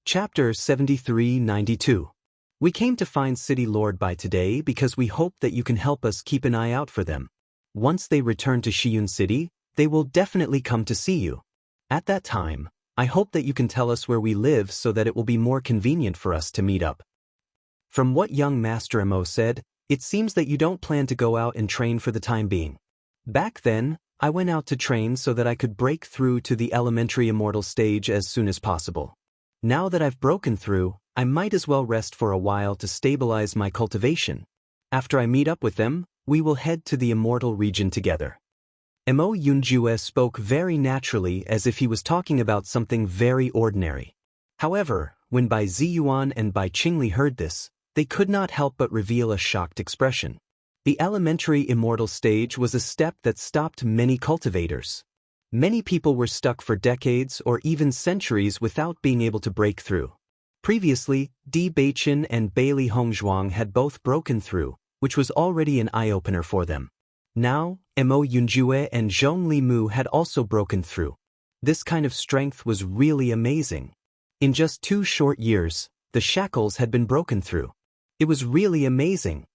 Chapter 7392. We came to find City Lord by today because we hope that you can help us keep an eye out for them. Once they return to Shiyun City, they will definitely come to see you. At that time, I hope that you can tell us where we live so that it will be more convenient for us to meet up. From what young Master Mo said, it seems that you don't plan to go out and train for the time being. Back then, I went out to train so that I could break through to the elementary immortal stage as soon as possible. Now that I've broken through, I might as well rest for a while to stabilize my cultivation. After I meet up with them, we will head to the immortal region together. Mo Yunjue spoke very naturally as if he was talking about something very ordinary. However, when Bai Ziyuan and Bai Qingli heard this, they could not help but reveal a shocked expression. The elementary immortal stage was a step that stopped many cultivators. Many people were stuck for decades or even centuries without being able to break through. Previously, Di Beichen and Bailey Hongzhuang had both broken through, which was already an eye-opener for them. Now, Mo Yunjue and Zhong Limu had also broken through. This kind of strength was really amazing. In just 2 short years, the shackles had been broken through. It was really amazing.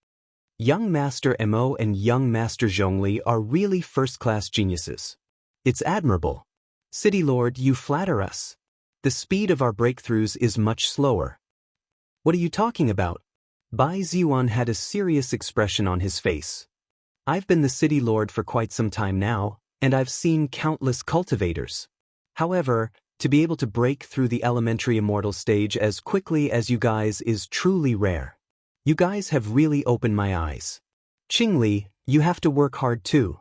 Young Master Mo and young Master Zhongli are really first-class geniuses. It's admirable. City Lord, you flatter us. The speed of our breakthroughs is much slower. What are you talking about? Bai Ziyuan had a serious expression on his face. I've been the City Lord for quite some time now, and I've seen countless cultivators. However, to be able to break through the elementary immortal stage as quickly as you guys is truly rare. You guys have really opened my eyes. Qingli, you have to work hard too.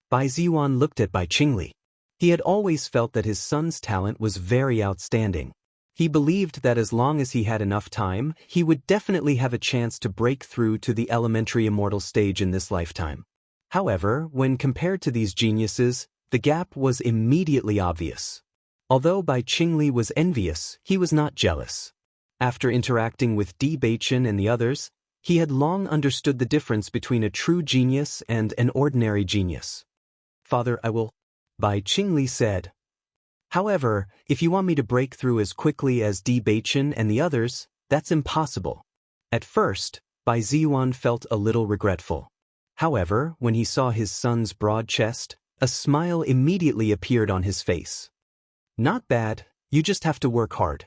Bai Ziyuan looked at Bai Qingli. He had always felt that his son's talent was very outstanding. He believed that as long as he had enough time, he would definitely have a chance to break through to the elementary immortal stage in this lifetime. However, when compared to these geniuses, the gap was immediately obvious. Although Bai Qingli was envious, he was not jealous. After interacting with Di Beichen and the others, he had long understood the difference between a true genius and an ordinary genius. Father, I will, Bai Qingli said. However, if you want me to break through as quickly as Di Beichen and the others, that's impossible. At first, Bai Ziyuan felt a little regretful. However, when he saw his son's broad chest, a smile immediately appeared on his face. Not bad, you just have to work hard.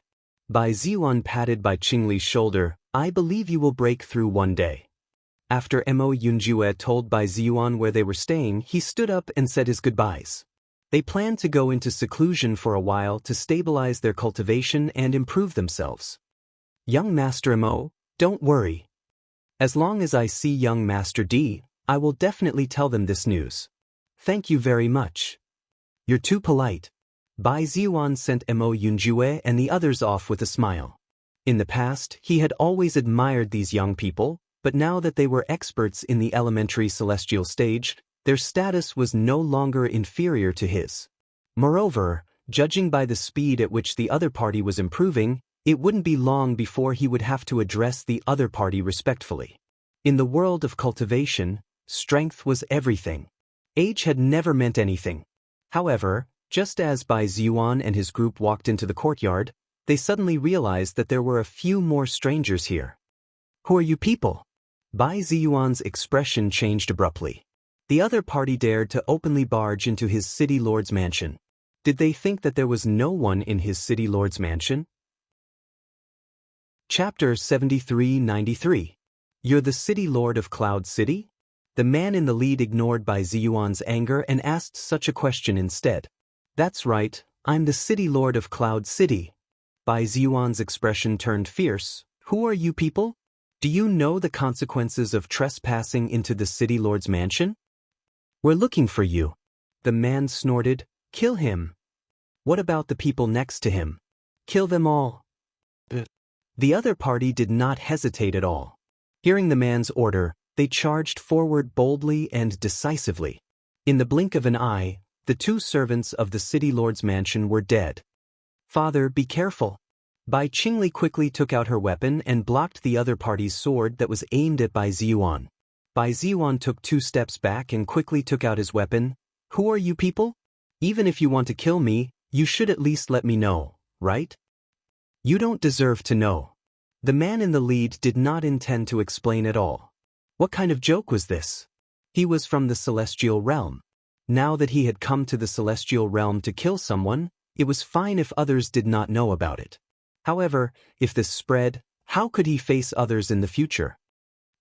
Bai Ziyuan patted Bai Qingli's shoulder. I believe you will break through one day. After Mo Yunjue told Bai Ziyuan where they were staying, he stood up and said his goodbyes. They planned to go into seclusion for a while to stabilize their cultivation and improve themselves. Young Master Mo, don't worry. As long as I see young Master D, I will definitely tell them this news. Thank you very much. You're too polite. Bai Ziyuan sent Mo Yunjue and the others off with a smile. In the past, he had always admired these young people, but now that they were experts in the elementary celestial stage, their status was no longer inferior to his. Moreover, judging by the speed at which the other party was improving, it wouldn't be long before he would have to address the other party respectfully. In the world of cultivation, strength was everything. Age had never meant anything. However, just as Bai Ziyuan and his group walked into the courtyard, they suddenly realized that there were a few more strangers here. Who are you people? Bai Ziyuan's expression changed abruptly. The other party dared to openly barge into his City Lord's mansion. Did they think that there was no one in his City Lord's mansion? Chapter 7393. You're the City Lord of Cloud City? The man in the lead ignored Bai Ziyuan's anger and asked such a question instead. That's right, I'm the City Lord of Cloud City. Bai Ziyuan's expression turned fierce. Who are you people? Do you know the consequences of trespassing into the City Lord's mansion? We're looking for you. The man snorted. Kill him. What about the people next to him? Kill them all. The other party did not hesitate at all. Hearing the man's order, they charged forward boldly and decisively. In the blink of an eye, the 2 servants of the City Lord's mansion were dead. Father, be careful. Bai Qingli quickly took out her weapon and blocked the other party's sword that was aimed at Bai Ziyuan. Bai Ziyuan took 2 steps back and quickly took out his weapon. Who are you people? Even if you want to kill me, you should at least let me know, right? You don't deserve to know. The man in the lead did not intend to explain at all. What kind of joke was this? He was from the celestial realm. Now that he had come to the celestial realm to kill someone, it was fine if others did not know about it. However, if this spread, how could he face others in the future?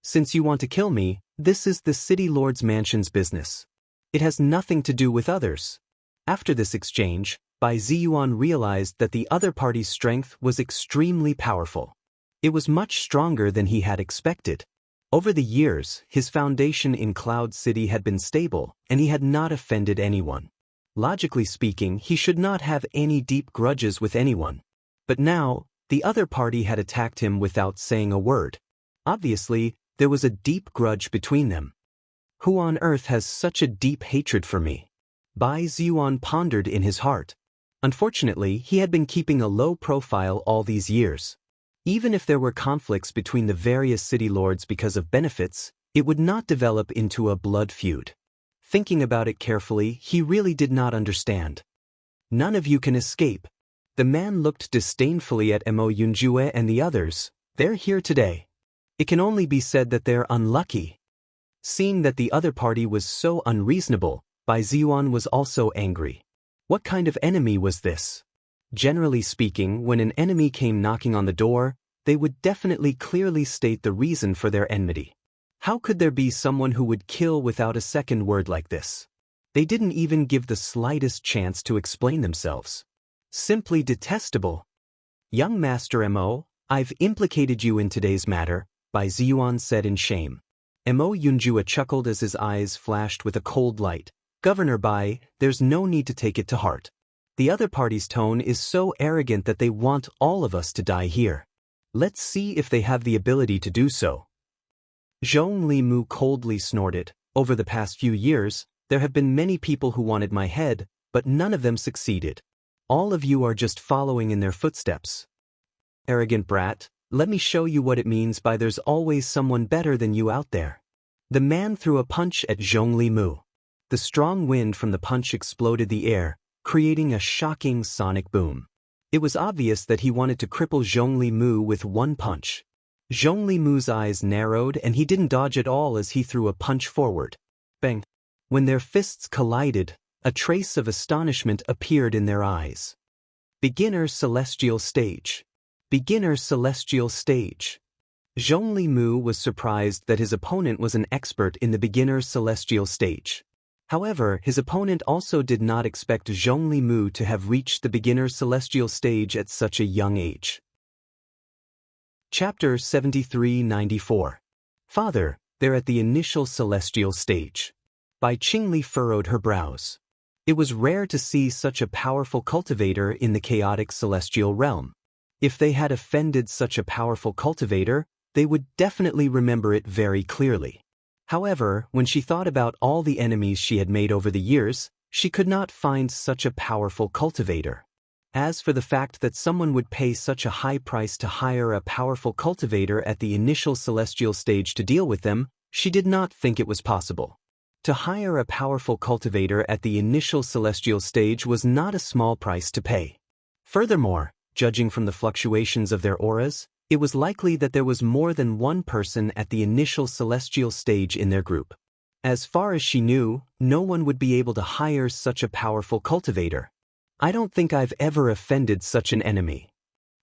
Since you want to kill me, this is the City Lord's mansion's business. It has nothing to do with others. After this exchange, Bai Ziyuan realized that the other party's strength was extremely powerful. It was much stronger than he had expected. Over the years, his foundation in Cloud City had been stable, and he had not offended anyone. Logically speaking, he should not have any deep grudges with anyone. But now, the other party had attacked him without saying a word. Obviously, there was a deep grudge between them. Who on earth has such a deep hatred for me? Bai Ziyuan pondered in his heart. Unfortunately, he had been keeping a low profile all these years. Even if there were conflicts between the various city lords because of benefits, it would not develop into a blood feud. Thinking about it carefully, he really did not understand. None of you can escape. The man looked disdainfully at Mo Yunjue and the others. They're here today. It can only be said that they're unlucky. Seeing that the other party was so unreasonable, Bai Ziyuan was also angry. What kind of enemy was this? Generally speaking, when an enemy came knocking on the door, they would definitely clearly state the reason for their enmity. How could there be someone who would kill without a second word like this? They didn't even give the slightest chance to explain themselves. Simply detestable. Young Master Mo, I've implicated you in today's matter, Bai Ziyuan said in shame. Mo Yunjue chuckled as his eyes flashed with a cold light. Governor Bai, there's no need to take it to heart. The other party's tone is so arrogant that they want all of us to die here. Let's see if they have the ability to do so. Zhong Li Mu coldly snorted. Over the past few years, there have been many people who wanted my head, but none of them succeeded. All of you are just following in their footsteps. Arrogant brat, let me show you what it means by there's always someone better than you out there. The man threw a punch at Zhong Li Mu. The strong wind from the punch exploded the air, creating a shocking sonic boom. It was obvious that he wanted to cripple Zhong Li Mu with one punch. Zhong Li Mu's eyes narrowed and he didn't dodge at all as he threw a punch forward. Bang! When their fists collided, a trace of astonishment appeared in their eyes. Beginner Celestial Stage. Beginner Celestial Stage. Zhong Li Mu was surprised that his opponent was an expert in the Beginner Celestial Stage. However, his opponent also did not expect Zhong Li Mu to have reached the Beginner Celestial Stage at such a young age. Chapter 73-94. Father, they're at the initial Celestial Stage. Bai Qingli furrowed her brows. It was rare to see such a powerful cultivator in the chaotic celestial realm. If they had offended such a powerful cultivator, they would definitely remember it very clearly. However, when she thought about all the enemies she had made over the years, she could not find such a powerful cultivator. As for the fact that someone would pay such a high price to hire a powerful cultivator at the initial celestial stage to deal with them, she did not think it was possible. To hire a powerful cultivator at the initial celestial stage was not a small price to pay. Furthermore, judging from the fluctuations of their auras, it was likely that there was more than one person at the initial celestial stage in their group. As far as she knew, no one would be able to hire such a powerful cultivator. I don't think I've ever offended such an enemy.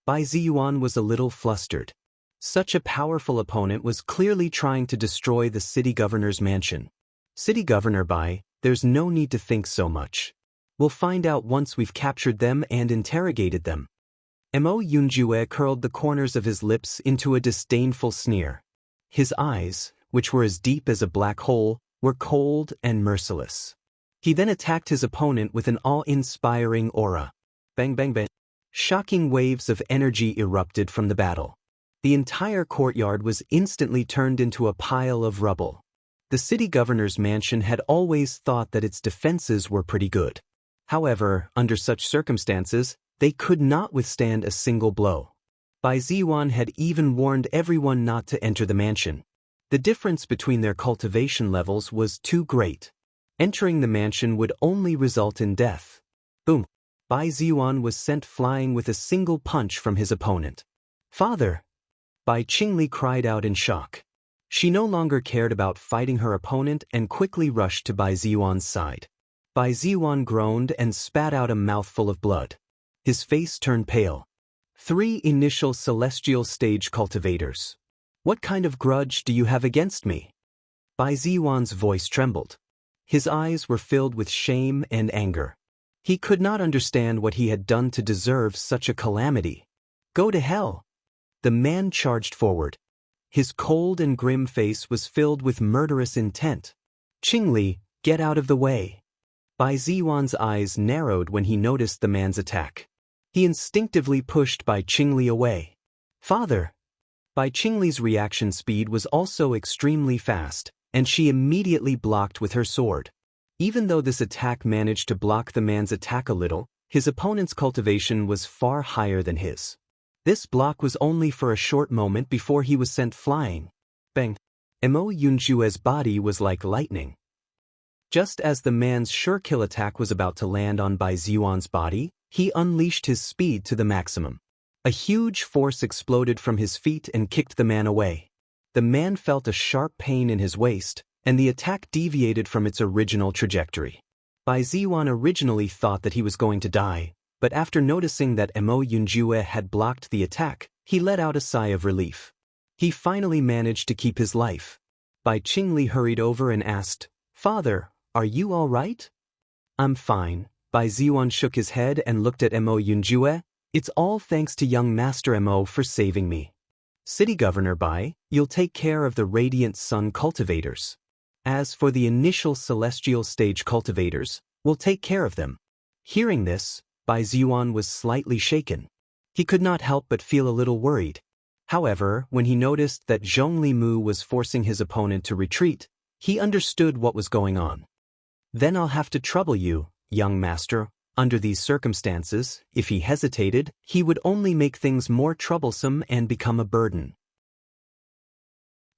Bai Ziyuan was a little flustered. Such a powerful opponent was clearly trying to destroy the city governor's mansion. City Governor Bai, there's no need to think so much. We'll find out once we've captured them and interrogated them. Mo Yunjue curled the corners of his lips into a disdainful sneer. His eyes, which were as deep as a black hole, were cold and merciless. He then attacked his opponent with an awe-inspiring aura. Bang bang bang. Shocking waves of energy erupted from the battle. The entire courtyard was instantly turned into a pile of rubble. The city governor's mansion had always thought that its defenses were pretty good. However, under such circumstances, they could not withstand a single blow. Bai Ziyuan had even warned everyone not to enter the mansion. The difference between their cultivation levels was too great. Entering the mansion would only result in death. Boom! Bai Ziyuan was sent flying with a single punch from his opponent. "Father!" Bai Qingli cried out in shock. She no longer cared about fighting her opponent and quickly rushed to Bai Ziyuan's side. Bai Ziyuan groaned and spat out a mouthful of blood. His face turned pale. 3 initial celestial stage cultivators. What kind of grudge do you have against me? Bai Ziyuan's voice trembled. His eyes were filled with shame and anger. He could not understand what he had done to deserve such a calamity. Go to hell! The man charged forward. His cold and grim face was filled with murderous intent. Qingli, get out of the way. Bai Ziyuan's eyes narrowed when he noticed the man's attack. He instinctively pushed Bai Qingli away. Father! Bai Qingli's reaction speed was also extremely fast, and she immediately blocked with her sword. Even though this attack managed to block the man's attack a little, his opponent's cultivation was far higher than his. This block was only for a short moment before he was sent flying. Bang! Mo Yunjue's body was like lightning. Just as the man's sure-kill attack was about to land on Bai Ziyuan's body, he unleashed his speed to the maximum. A huge force exploded from his feet and kicked the man away. The man felt a sharp pain in his waist, and the attack deviated from its original trajectory. Bai Ziyuan originally thought that he was going to die, but after noticing that Mo Yunjue had blocked the attack, he let out a sigh of relief. He finally managed to keep his life. Bai Qingli hurried over and asked, "Father, are you all right?" "I'm fine." Bai Ziyuan shook his head and looked at Mo Yunjue. "It's all thanks to young Master Mo for saving me. City Governor Bai, you'll take care of the Radiant Sun cultivators. As for the initial celestial stage cultivators, we'll take care of them." Hearing this, Bai Ziyuan was slightly shaken. He could not help but feel a little worried. However, when he noticed that Zhongli Mu was forcing his opponent to retreat, he understood what was going on. "Then I'll have to trouble you, young master." Under these circumstances, if he hesitated, he would only make things more troublesome and become a burden.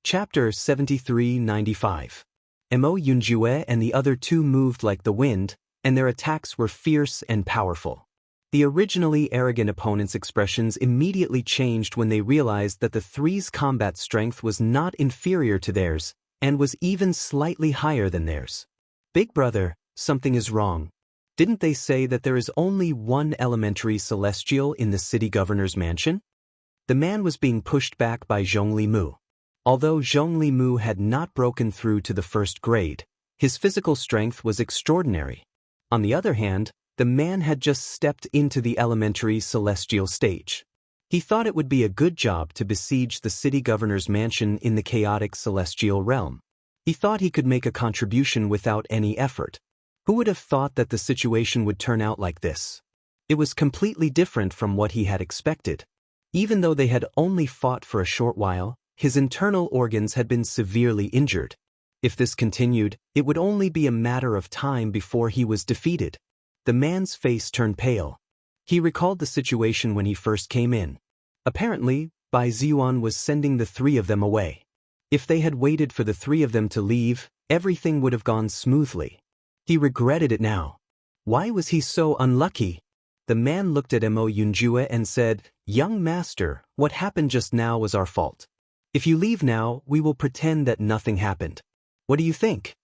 Chapter 73-95. Mo Yunjue and the other 2 moved like the wind, and their attacks were fierce and powerful. The originally arrogant opponent's expressions immediately changed when they realized that the 3's combat strength was not inferior to theirs, and was even slightly higher than theirs. "Big brother, something is wrong. Didn't they say that there is only one elementary celestial in the city governor's mansion?" The man was being pushed back by Zhongli Mu. Although Zhongli Mu had not broken through to the 1st grade, his physical strength was extraordinary. On the other hand, the man had just stepped into the elementary celestial stage. He thought it would be a good job to besiege the city governor's mansion in the chaotic celestial realm. He thought he could make a contribution without any effort. Who would have thought that the situation would turn out like this? It was completely different from what he had expected. Even though they had only fought for a short while, his internal organs had been severely injured. If this continued, it would only be a matter of time before he was defeated. The man's face turned pale. He recalled the situation when he first came in. Apparently, Bai Ziyuan was sending the 3 of them away. If they had waited for the 3 of them to leave, everything would have gone smoothly. He regretted it now. Why was he so unlucky? The man looked at Mo Yunjue and said, "Young master, what happened just now was our fault. If you leave now, we will pretend that nothing happened. What do you think?"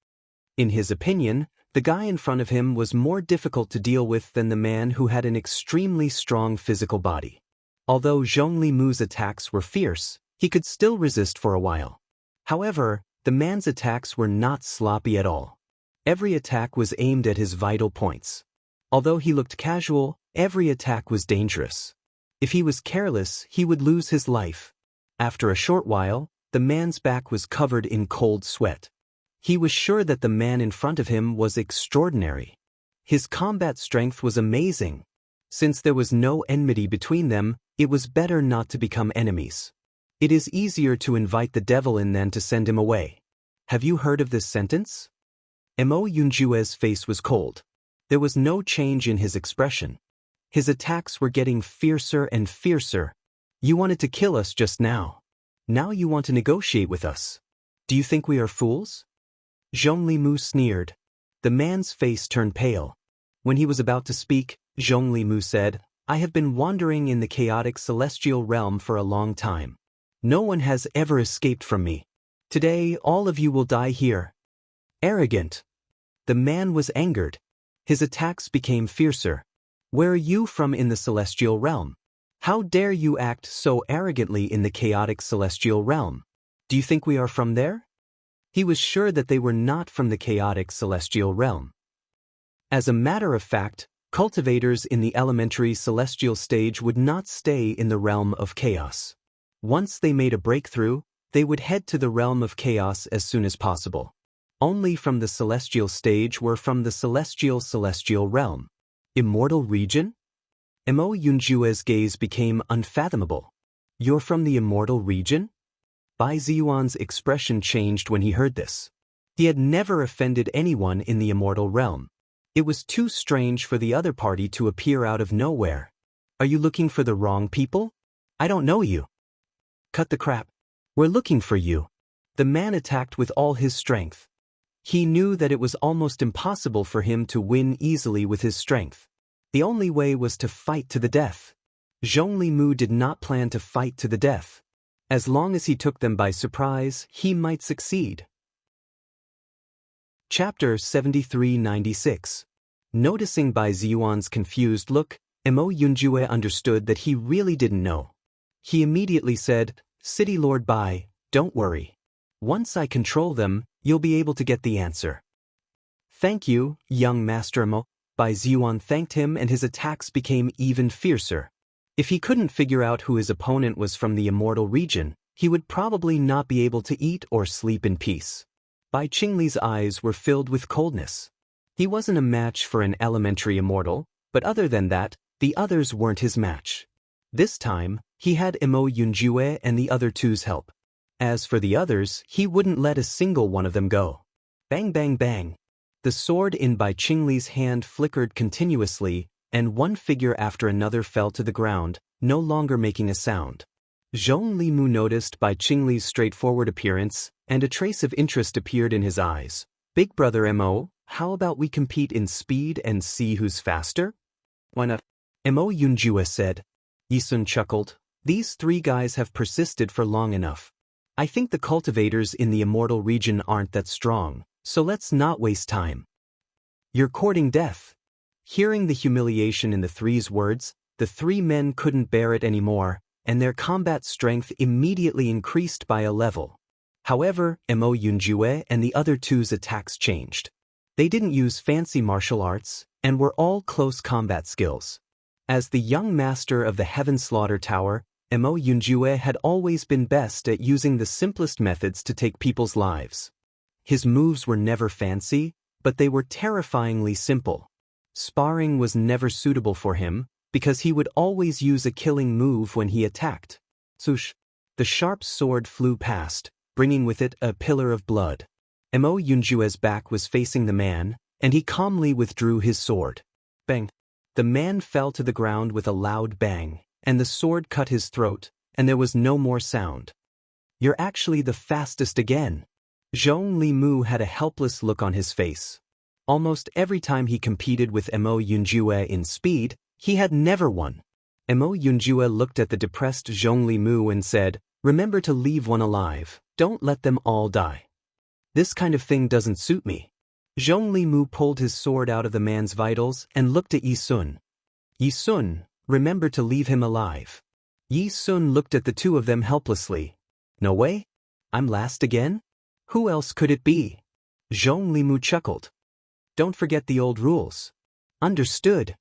In his opinion, the guy in front of him was more difficult to deal with than the man who had an extremely strong physical body. Although Zhongli Mu's attacks were fierce, he could still resist for a while. However, the man's attacks were not sloppy at all. Every attack was aimed at his vital points. Although he looked casual, every attack was dangerous. If he was careless, he would lose his life. After a short while, the man's back was covered in cold sweat. He was sure that the man in front of him was extraordinary. His combat strength was amazing. Since there was no enmity between them, it was better not to become enemies. It is easier to invite the devil in than to send him away. Have you heard of this sentence? Mo Yunjue's face was cold. There was no change in his expression. His attacks were getting fiercer and fiercer. "You wanted to kill us just now. Now you want to negotiate with us. Do you think we are fools?" Zhongli Mu sneered. The man's face turned pale. When he was about to speak, Zhongli Mu said, I have been wandering in the chaotic celestial realm for a long time. No one has ever escaped from me. Today, all of you will die here. Arrogant. The man was angered. His attacks became fiercer. Where are you from in the celestial realm? How dare you act so arrogantly in the chaotic celestial realm? Do you think we are from there? He was sure that they were not from the chaotic celestial realm. As a matter of fact, cultivators in the elementary celestial stage would not stay in the realm of chaos. Once they made a breakthrough, they would head to the realm of chaos as soon as possible. Only from the celestial stage were from the celestial realm. Immortal region? Mo Yunjue's gaze became unfathomable. You're from the immortal region? Bai Ziyuan's expression changed when he heard this. He had never offended anyone in the immortal realm. It was too strange for the other party to appear out of nowhere. Are you looking for the wrong people? I don't know you. Cut the crap. We're looking for you. The man attacked with all his strength. He knew that it was almost impossible for him to win easily with his strength. The only way was to fight to the death. Zhongli Mu did not plan to fight to the death. As long as he took them by surprise, he might succeed. Chapter 7396. Noticing Bai Ziyuan's confused look, Mo Yunjue understood that he really didn't know. He immediately said, City Lord Bai, don't worry. Once I control them, you'll be able to get the answer. Thank you, young Master Mo. Bai Ziyuan thanked him and his attacks became even fiercer. If he couldn't figure out who his opponent was from the immortal region, he would probably not be able to eat or sleep in peace. Bai Qingli's eyes were filled with coldness. He wasn't a match for an elementary immortal, but other than that, the others weren't his match. This time, he had Mo Yunjue and the other two's help. As for the others, he wouldn't let a single one of them go. Bang bang bang. The sword in Bai Qingli's hand flickered continuously, and one figure after another fell to the ground, no longer making a sound. Zhongli Mu noticed Bai Qingli's straightforward appearance, and a trace of interest appeared in his eyes. Big brother Mo, how about we compete in speed and see who's faster? Why not? Mo Yunjue said. Yisun chuckled. These three guys have persisted for long enough. I think the cultivators in the immortal region aren't that strong, so let's not waste time. You're courting death. Hearing the humiliation in the three's words, the three men couldn't bear it anymore, and their combat strength immediately increased by a level. However, Mo Yunjue and the other two's attacks changed. They didn't use fancy martial arts, and were all close combat skills. As the young master of the Heaven Slaughter Tower, Mo Yunjue had always been best at using the simplest methods to take people's lives. His moves were never fancy, but they were terrifyingly simple. Sparring was never suitable for him, because he would always use a killing move when he attacked. Swoosh! The sharp sword flew past, bringing with it a pillar of blood. Mo Yunjue's back was facing the man, and he calmly withdrew his sword. Bang! The man fell to the ground with a loud bang, and the sword cut his throat, and there was no more sound. You're actually the fastest again. Zhongli Mu had a helpless look on his face. Almost every time he competed with Mo Yunjue in speed, he had never won. Mo Yunjue looked at the depressed Zhongli Mu and said, Remember to leave one alive, don't let them all die. This kind of thing doesn't suit me. Zhongli Mu pulled his sword out of the man's vitals and looked at Yi Sun. Yi Sun, remember to leave him alive. Yi Sun looked at the two of them helplessly. No way? I'm last again? Who else could it be? Zhongli Mu chuckled. Don't forget the old rules. Understood.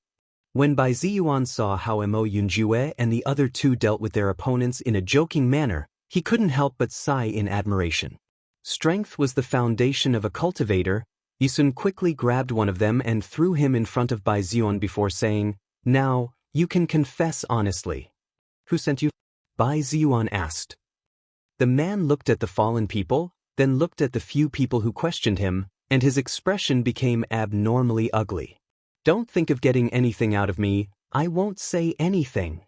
When Bai Ziyuan saw how Mo Yunjue and the other two dealt with their opponents in a joking manner, he couldn't help but sigh in admiration. Strength was the foundation of a cultivator. Yisun quickly grabbed one of them and threw him in front of Bai Ziyuan before saying, Now, you can confess honestly. Who sent you? Bai Ziyuan asked. The man looked at the fallen people, then looked at the few people who questioned him, and his expression became abnormally ugly. Don't think of getting anything out of me, I won't say anything.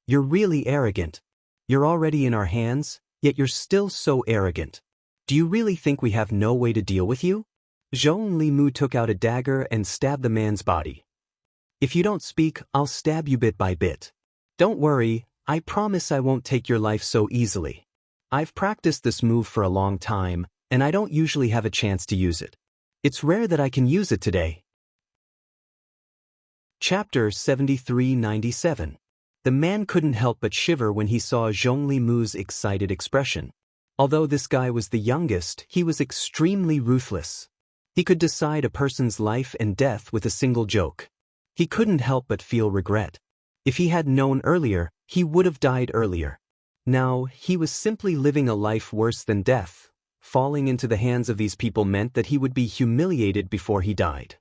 You're really arrogant. You're already in our hands, yet you're still so arrogant. Do you really think we have no way to deal with you? Zhongli Mu took out a dagger and stabbed the man's body. If you don't speak, I'll stab you bit by bit. Don't worry, I promise I won't take your life so easily. I've practiced this move for a long time, and I don't usually have a chance to use it. It's rare that I can use it today. Chapter 7397. The man couldn't help but shiver when he saw Zhongli Mu's excited expression. Although this guy was the youngest, he was extremely ruthless. He could decide a person's life and death with a single joke. He couldn't help but feel regret. If he had known earlier, he would have died earlier. Now, he was simply living a life worse than death. Falling into the hands of these people meant that he would be humiliated before he died.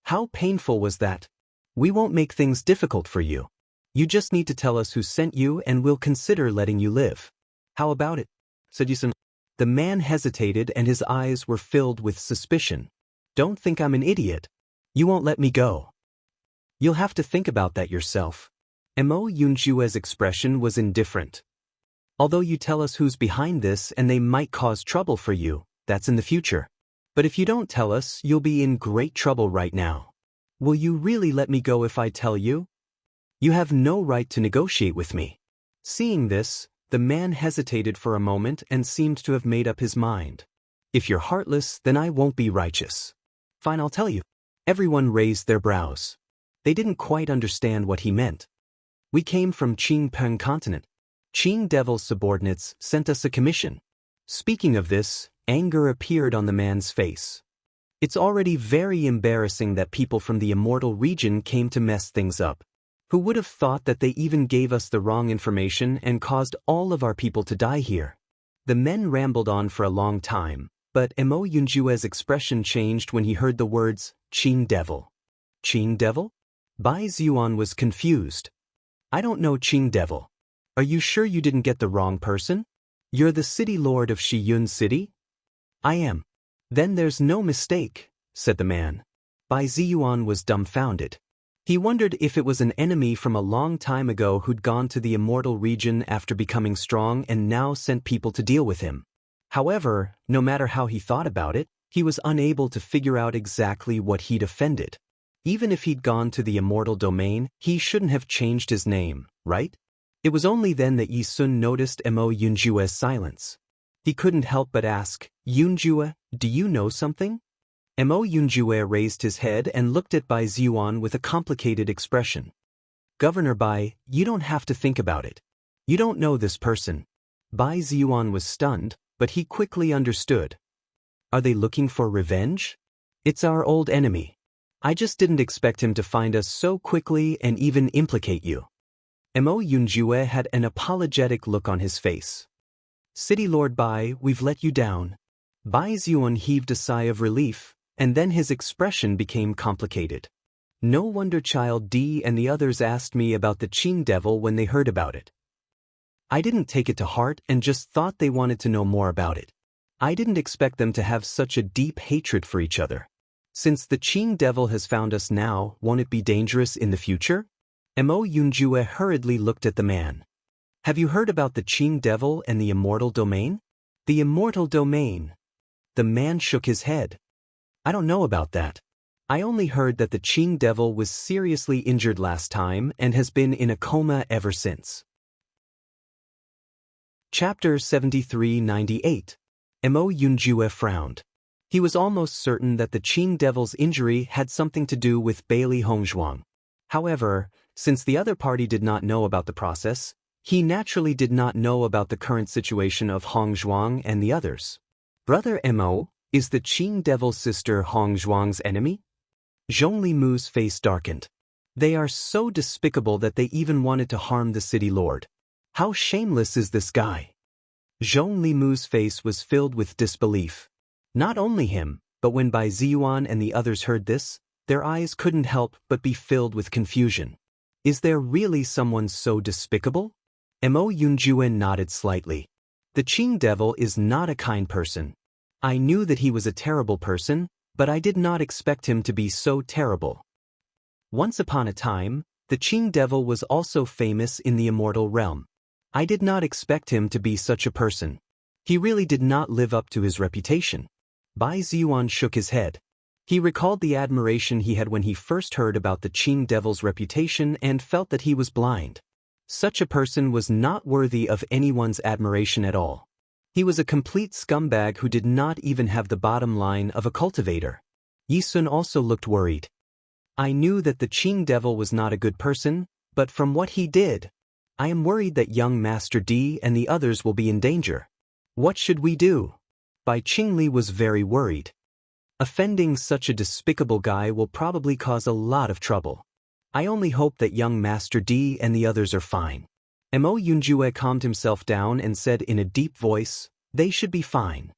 How painful was that? We won't make things difficult for you. You just need to tell us who sent you and we'll consider letting you live. How about it? Said Yusun. The man hesitated and his eyes were filled with suspicion. Don't think I'm an idiot. You won't let me go. You'll have to think about that yourself. Mo Yunjue's expression was indifferent. Although you tell us who's behind this and they might cause trouble for you, that's in the future. But if you don't tell us, you'll be in great trouble right now. Will you really let me go if I tell you? You have no right to negotiate with me. Seeing this, the man hesitated for a moment and seemed to have made up his mind. If you're heartless, then I won't be righteous. Fine, I'll tell you. Everyone raised their brows. They didn't quite understand what he meant. We came from Qingpeng continent. Qing Devil's subordinates sent us a commission. Speaking of this, anger appeared on the man's face. It's already very embarrassing that people from the immortal region came to mess things up. Who would have thought that they even gave us the wrong information and caused all of our people to die here? The men rambled on for a long time, but Mo Yunjue's expression changed when he heard the words, Qing Devil. Qing Devil? Bai Ziyuan was confused. I don't know Qing Devil. Are you sure you didn't get the wrong person? You're the city lord of Shiyun City? I am. Then there's no mistake, said the man. Bai Ziyuan was dumbfounded. He wondered if it was an enemy from a long time ago who'd gone to the immortal region after becoming strong and now sent people to deal with him. However, no matter how he thought about it, he was unable to figure out exactly what he'd offended. Even if he'd gone to the immortal domain, he shouldn't have changed his name, right? It was only then that Yi Sun noticed Mo Yunjue's silence. He couldn't help but ask, Yunjue, do you know something? Mo Yunjue raised his head and looked at Bai Ziyuan with a complicated expression. Governor Bai, you don't have to think about it. You don't know this person. Bai Ziyuan was stunned, but he quickly understood. Are they looking for revenge? It's our old enemy. I just didn't expect him to find us so quickly and even implicate you. Mo Yunjue had an apologetic look on his face. City Lord Bai, we've let you down. Bai Ziyuan heaved a sigh of relief, and then his expression became complicated. No wonder Child D and the others asked me about the Qing Devil when they heard about it. I didn't take it to heart and just thought they wanted to know more about it. I didn't expect them to have such a deep hatred for each other. Since the Qing Devil has found us now, won't it be dangerous in the future? Mo Yunjue hurriedly looked at the man. Have you heard about the Qing Devil and the immortal domain? The immortal domain. The man shook his head. I don't know about that. I only heard that the Qing Devil was seriously injured last time and has been in a coma ever since. Chapter 7398. Mo Yunjue frowned. He was almost certain that the Qing Devil's injury had something to do with Bailey Hongzhuang. However, since the other party did not know about the process, he naturally did not know about the current situation of Hongzhuang and the others. Brother Mo, is the Qing Devil's sister Hongzhuang's enemy? Zhongli Mu's face darkened. They are so despicable that they even wanted to harm the city lord. How shameless is this guy? Zhongli Mu's face was filled with disbelief. Not only him, but when Bai Ziyuan and the others heard this, their eyes couldn't help but be filled with confusion. Is there really someone so despicable? Mo Yunjue nodded slightly. The Qing Devil is not a kind person. I knew that he was a terrible person, but I did not expect him to be so terrible. Once upon a time, the Qing Devil was also famous in the immortal realm. I did not expect him to be such a person. He really did not live up to his reputation. Bai Ziyuan shook his head. He recalled the admiration he had when he first heard about the Qing Devil's reputation and felt that he was blind. Such a person was not worthy of anyone's admiration at all. He was a complete scumbag who did not even have the bottom line of a cultivator. Yi Sun also looked worried. I knew that the Qing Devil was not a good person, but from what he did, I am worried that young Master D and the others will be in danger. What should we do? Bai Qingli was very worried. Offending such a despicable guy will probably cause a lot of trouble. I only hope that young Master D and the others are fine. Mo Yunjue calmed himself down and said in a deep voice, they should be fine.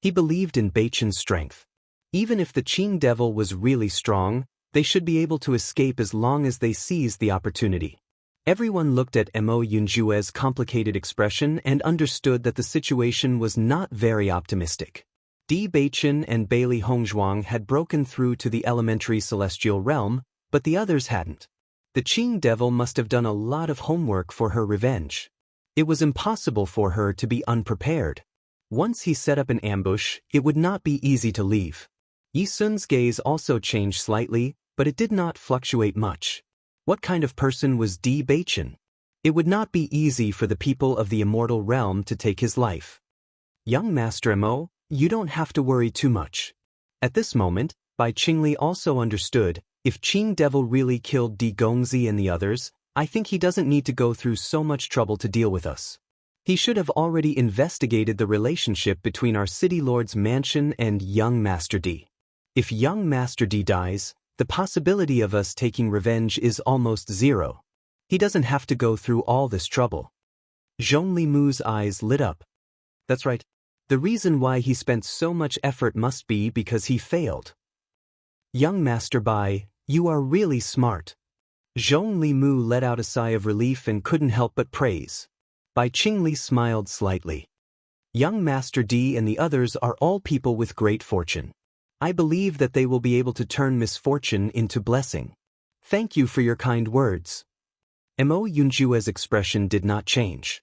He believed in Beichen's strength. Even if the Qing Devil was really strong, they should be able to escape as long as they seize the opportunity. Everyone looked at Mo Yunjue's complicated expression and understood that the situation was not very optimistic. Di Beichen and Bailey Hongzhuang had broken through to the elementary celestial realm, but the others hadn't. The Qing Devil must have done a lot of homework for her revenge. It was impossible for her to be unprepared. Once he set up an ambush, it would not be easy to leave. Yi Sun's gaze also changed slightly, but it did not fluctuate much. What kind of person was Di Beichen? It would not be easy for the people of the immortal realm to take his life. Young Master Mo, you don't have to worry too much. At this moment, Bai Qingli also understood, if Qing Devil really killed Di Gongzi and the others, I think he doesn't need to go through so much trouble to deal with us. He should have already investigated the relationship between our City Lord's mansion and young Master D. If young Master D dies, the possibility of us taking revenge is almost zero. He doesn't have to go through all this trouble. Zhong Limu's eyes lit up. That's right. The reason why he spent so much effort must be because he failed. Young Master Bai, you are really smart. Zhong Limu let out a sigh of relief and couldn't help but praise. Bai Qingli smiled slightly. Young Master D and the others are all people with great fortune. I believe that they will be able to turn misfortune into blessing. Thank you for your kind words. Mo Yunjue's expression did not change.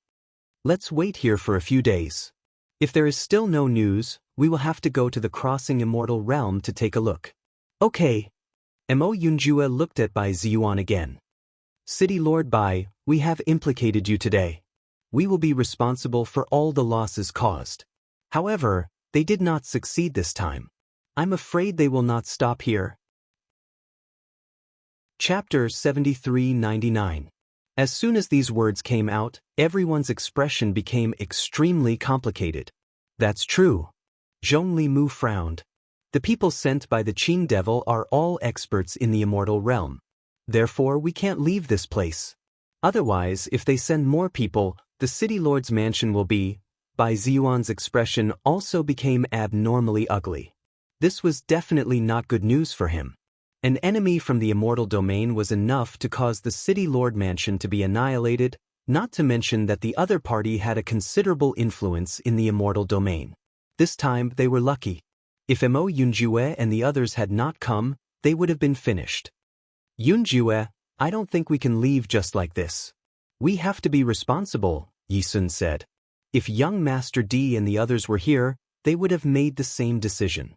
Let's wait here for a few days. If there is still no news, we will have to go to the crossing immortal realm to take a look. Okay. Mo Yunjue looked at Bai Ziyuan again. City Lord Bai, we have implicated you today. We will be responsible for all the losses caused. However, they did not succeed this time. I'm afraid they will not stop here. Chapter 7399. As soon as these words came out, everyone's expression became extremely complicated. That's true. Zhong Limu frowned. The people sent by the Qing Devil are all experts in the immortal realm. Therefore, we can't leave this place. Otherwise, if they send more people, the City Lord's mansion will be... Bai Ziyuan's expression also became abnormally ugly. This was definitely not good news for him. An enemy from the immortal domain was enough to cause the City Lord mansion to be annihilated, not to mention that the other party had a considerable influence in the immortal domain. This time, they were lucky. If Mo Yunjue and the others had not come, they would have been finished. Yunjue, I don't think we can leave just like this. We have to be responsible, Yi Sun said. If young Master D and the others were here, they would have made the same decision.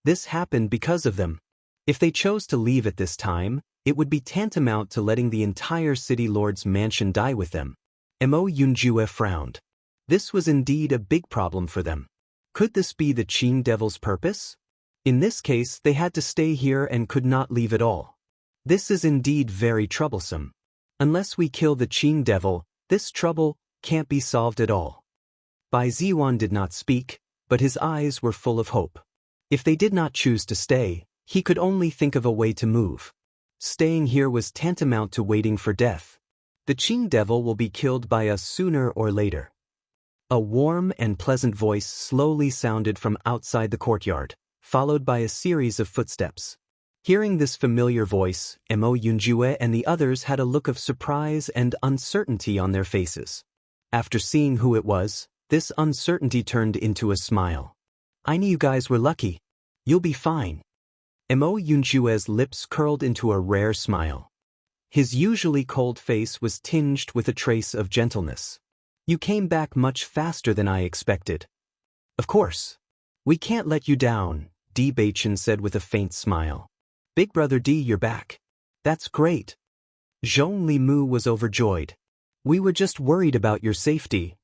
This happened because of them. If they chose to leave at this time, it would be tantamount to letting the entire City Lord's mansion die with them. Mo Yunjue frowned. This was indeed a big problem for them. Could this be the Qing Devil's purpose? In this case, they had to stay here and could not leave at all. This is indeed very troublesome. Unless we kill the Qing Devil, this trouble can't be solved at all. Bai Ziyuan did not speak, but his eyes were full of hope. If they did not choose to stay, he could only think of a way to move. Staying here was tantamount to waiting for death. The Qing Devil will be killed by us sooner or later. A warm and pleasant voice slowly sounded from outside the courtyard, followed by a series of footsteps. Hearing this familiar voice, Mo Yunjue and the others had a look of surprise and uncertainty on their faces. After seeing who it was, this uncertainty turned into a smile. I knew you guys were lucky. You'll be fine. Mo Yunjue's lips curled into a rare smile. His usually cold face was tinged with a trace of gentleness. You came back much faster than I expected. Of course. We can't let you down, Bewitching said with a faint smile. Big Brother D, you're back. That's great. Zhong Limu was overjoyed. We were just worried about your safety.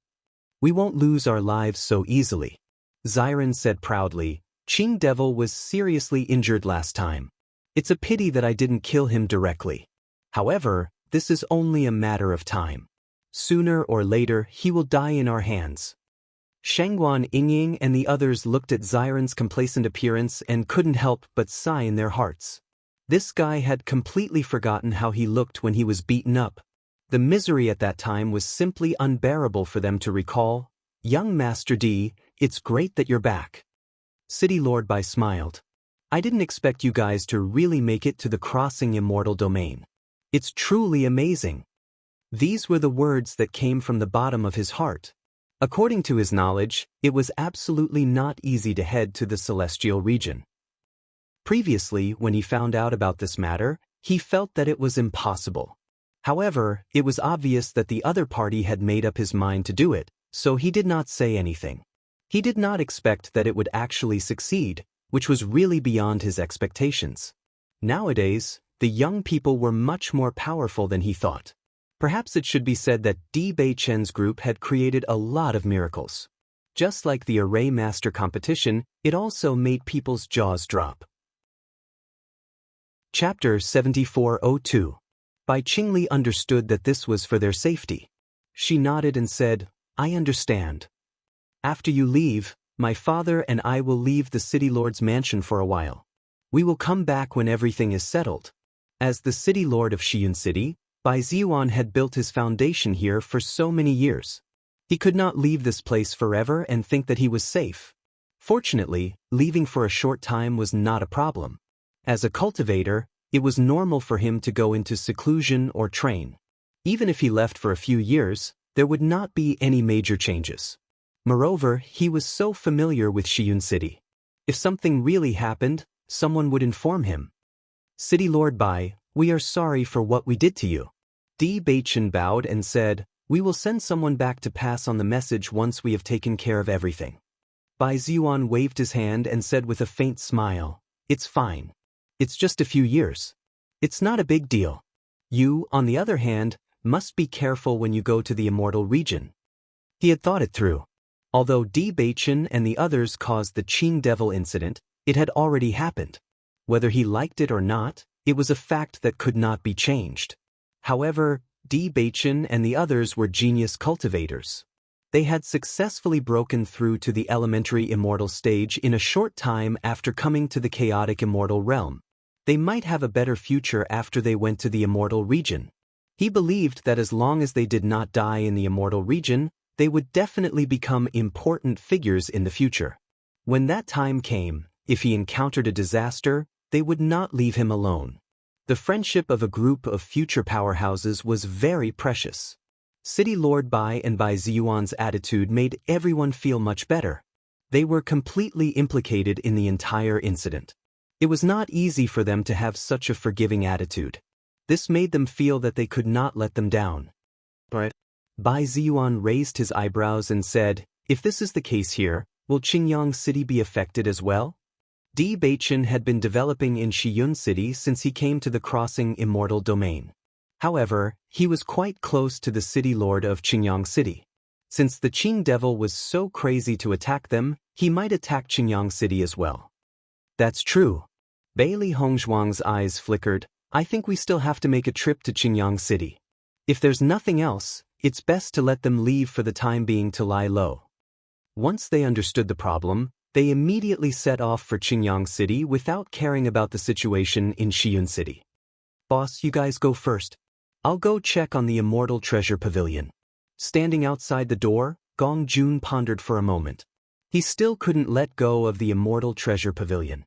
We won't lose our lives so easily. Xiren said proudly. Qing Devil was seriously injured last time. It's a pity that I didn't kill him directly. However, this is only a matter of time. Sooner or later, he will die in our hands. Shangguan Yingying and the others looked at Xiren's complacent appearance and couldn't help but sigh in their hearts. This guy had completely forgotten how he looked when he was beaten up. The misery at that time was simply unbearable for them to recall. Young Master D, it's great that you're back. City Lord Bai smiled. I didn't expect you guys to really make it to the crossing immortal domain. It's truly amazing. These were the words that came from the bottom of his heart. According to his knowledge, it was absolutely not easy to head to the celestial region. Previously, when he found out about this matter, he felt that it was impossible. However, it was obvious that the other party had made up his mind to do it, so he did not say anything. He did not expect that it would actually succeed, which was really beyond his expectations. Nowadays, the young people were much more powerful than he thought. Perhaps it should be said that Di Beichen's group had created a lot of miracles. Just like the Array Master competition, it also made people's jaws drop. Chapter 7402. Bai Qingli understood that this was for their safety. She nodded and said, I understand. After you leave, my father and I will leave the City Lord's mansion for a while. We will come back when everything is settled. As the City Lord of Shiyun City, Bai Ziyuan had built his foundation here for so many years. He could not leave this place forever and think that he was safe. Fortunately, leaving for a short time was not a problem. As a cultivator, it was normal for him to go into seclusion or train. Even if he left for a few years, there would not be any major changes. Moreover, he was so familiar with Shiyun City. If something really happened, someone would inform him. City Lord Bai, we are sorry for what we did to you. Di Beichen bowed and said, we will send someone back to pass on the message once we have taken care of everything. Bai Ziyuan waved his hand and said with a faint smile, it's fine. It's just a few years. It's not a big deal. You, on the other hand, must be careful when you go to the immortal region. He had thought it through. Although Di Beichen and the others caused the Qing Devil incident, it had already happened. Whether he liked it or not, it was a fact that could not be changed. However, Di Beichen and the others were genius cultivators. They had successfully broken through to the elementary immortal stage in a short time after coming to the chaotic immortal realm. They might have a better future after they went to the immortal region. He believed that as long as they did not die in the immortal region, they would definitely become important figures in the future. When that time came, if he encountered a disaster, they would not leave him alone. The friendship of a group of future powerhouses was very precious. City Lord Bai and Bai Ziyuan's attitude made everyone feel much better. They were completely implicated in the entire incident. It was not easy for them to have such a forgiving attitude. This made them feel that they could not let them down. But Bai Ziyuan raised his eyebrows and said, if this is the case here, will Qingyang City be affected as well? Di Beichen had been developing in Shiyun City since he came to the crossing immortal domain. However, he was quite close to the City Lord of Qingyang City. Since the Qing Devil was so crazy to attack them, he might attack Qingyang City as well. That's true. Bailey Hongzhuang's eyes flickered. I think we still have to make a trip to Qingyang City. If there's nothing else, it's best to let them leave for the time being to lie low. Once they understood the problem, they immediately set off for Qingyang City without caring about the situation in Shiyun City. Boss, you guys go first. I'll go check on the Immortal Treasure Pavilion. Standing outside the door, Gong Jun pondered for a moment. He still couldn't let go of the Immortal Treasure Pavilion.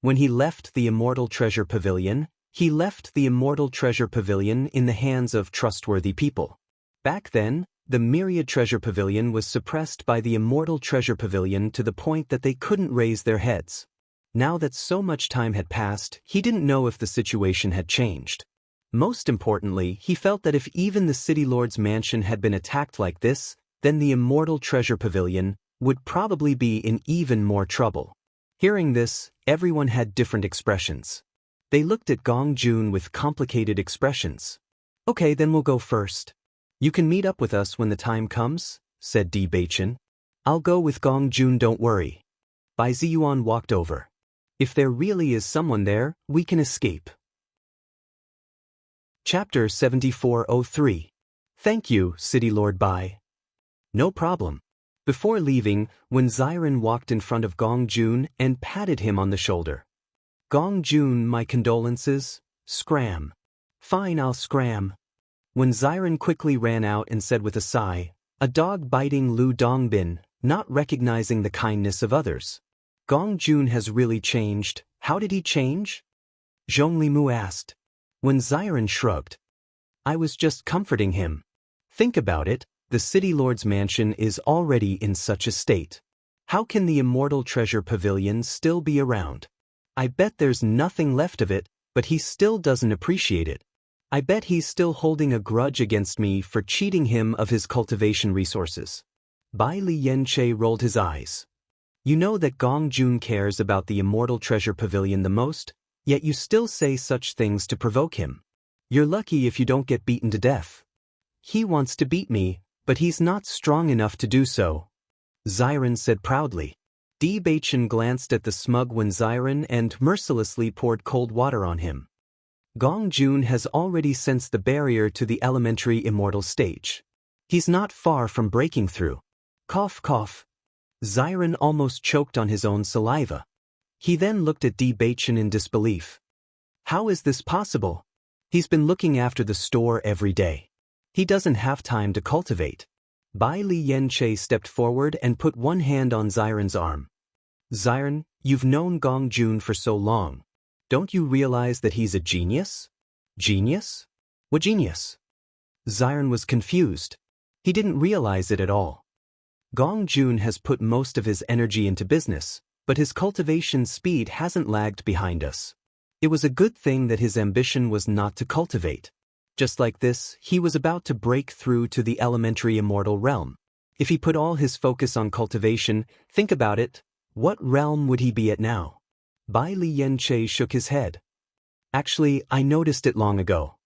When he left the Immortal Treasure Pavilion, he left the Immortal Treasure Pavilion in the hands of trustworthy people. Back then, the Myriad Treasure Pavilion was suppressed by the Immortal Treasure Pavilion to the point that they couldn't raise their heads. Now that so much time had passed, he didn't know if the situation had changed. Most importantly, he felt that if even the City Lord's mansion had been attacked like this, then the Immortal Treasure Pavilion would probably be in even more trouble. Hearing this, everyone had different expressions. They looked at Gong Jun with complicated expressions. Okay, then we'll go first. You can meet up with us when the time comes, said Bewitching. I'll go with Gong Jun, don't worry. Bai Ziyuan walked over. If there really is someone there, we can escape. Chapter 7403. Thank you, City Lord Bai. No problem. Before leaving, when Xiren walked in front of Gong Jun and patted him on the shoulder. Gong Jun, my condolences. Scram. Fine, I'll scram. When Xiren quickly ran out and said with a sigh, a dog biting Lu Dongbin, not recognizing the kindness of others. Gong Jun has really changed. How did he change? Zhong Limu asked. When Xiren shrugged. I was just comforting him. Think about it, the City Lord's mansion is already in such a state. How can the Immortal Treasure Pavilion still be around? I bet there's nothing left of it, but he still doesn't appreciate it. I bet he's still holding a grudge against me for cheating him of his cultivation resources. Bai Li Yanche rolled his eyes. You know that Gong Jun cares about the Immortal Treasure Pavilion the most, yet you still say such things to provoke him. You're lucky if you don't get beaten to death. He wants to beat me, but he's not strong enough to do so. Xiren said proudly. Bewitching glanced at the smug when Xiren and mercilessly poured cold water on him. Gong Jun has already sensed the barrier to the elementary immortal stage. He's not far from breaking through. Cough cough. Xiren almost choked on his own saliva. He then looked at Bewitching in disbelief. How is this possible? He's been looking after the store every day. He doesn't have time to cultivate. Bai Li Yanche stepped forward and put one hand on Xiren's arm. Xiren, you've known Gong Jun for so long. Don't you realize that he's a genius? Genius? What genius? Xiren was confused. He didn't realize it at all. Gong Jun has put most of his energy into business, but his cultivation speed hasn't lagged behind us. It was a good thing that his ambition was not to cultivate. Just like this, he was about to break through to the elementary immortal realm. If he put all his focus on cultivation, think about it, what realm would he be at now? Bai Li Yanche shook his head. Actually, I noticed it long ago.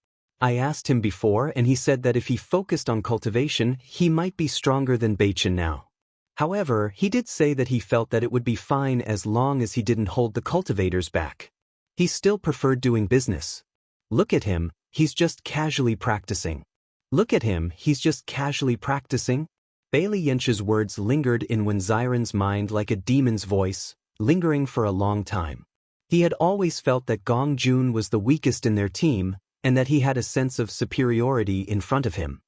I asked him before and he said that if he focused on cultivation, he might be stronger than Bewitching now. However, he did say that he felt that it would be fine as long as he didn't hold the cultivators back. He still preferred doing business. Look at him, he's just casually practicing. Look at him, he's just casually practicing. Bai Li Yanche's words lingered in Wen Xiren's mind like a demon's voice, lingering for a long time. He had always felt that Gong Jun was the weakest in their team, and that he had a sense of superiority in front of him.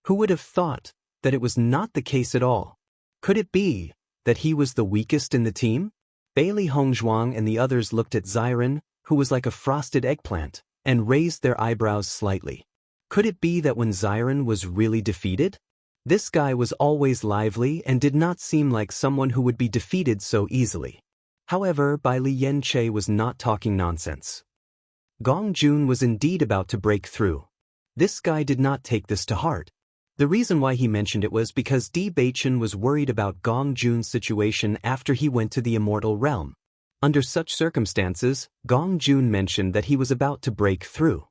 Who would have thought that it was not the case at all? Could it be that he was the weakest in the team? Bai Li Hongzhuang and the others looked at Xiren, who was like a frosted eggplant, and raised their eyebrows slightly. Could it be that when Xiren was really defeated? This guy was always lively and did not seem like someone who would be defeated so easily. However, Bai Li Yanche was not talking nonsense. Gong Jun was indeed about to break through. This guy did not take this to heart. The reason why he mentioned it was because Bewitching was worried about Gong Jun's situation after he went to the immortal realm. Under such circumstances, Gong Jun mentioned that he was about to break through.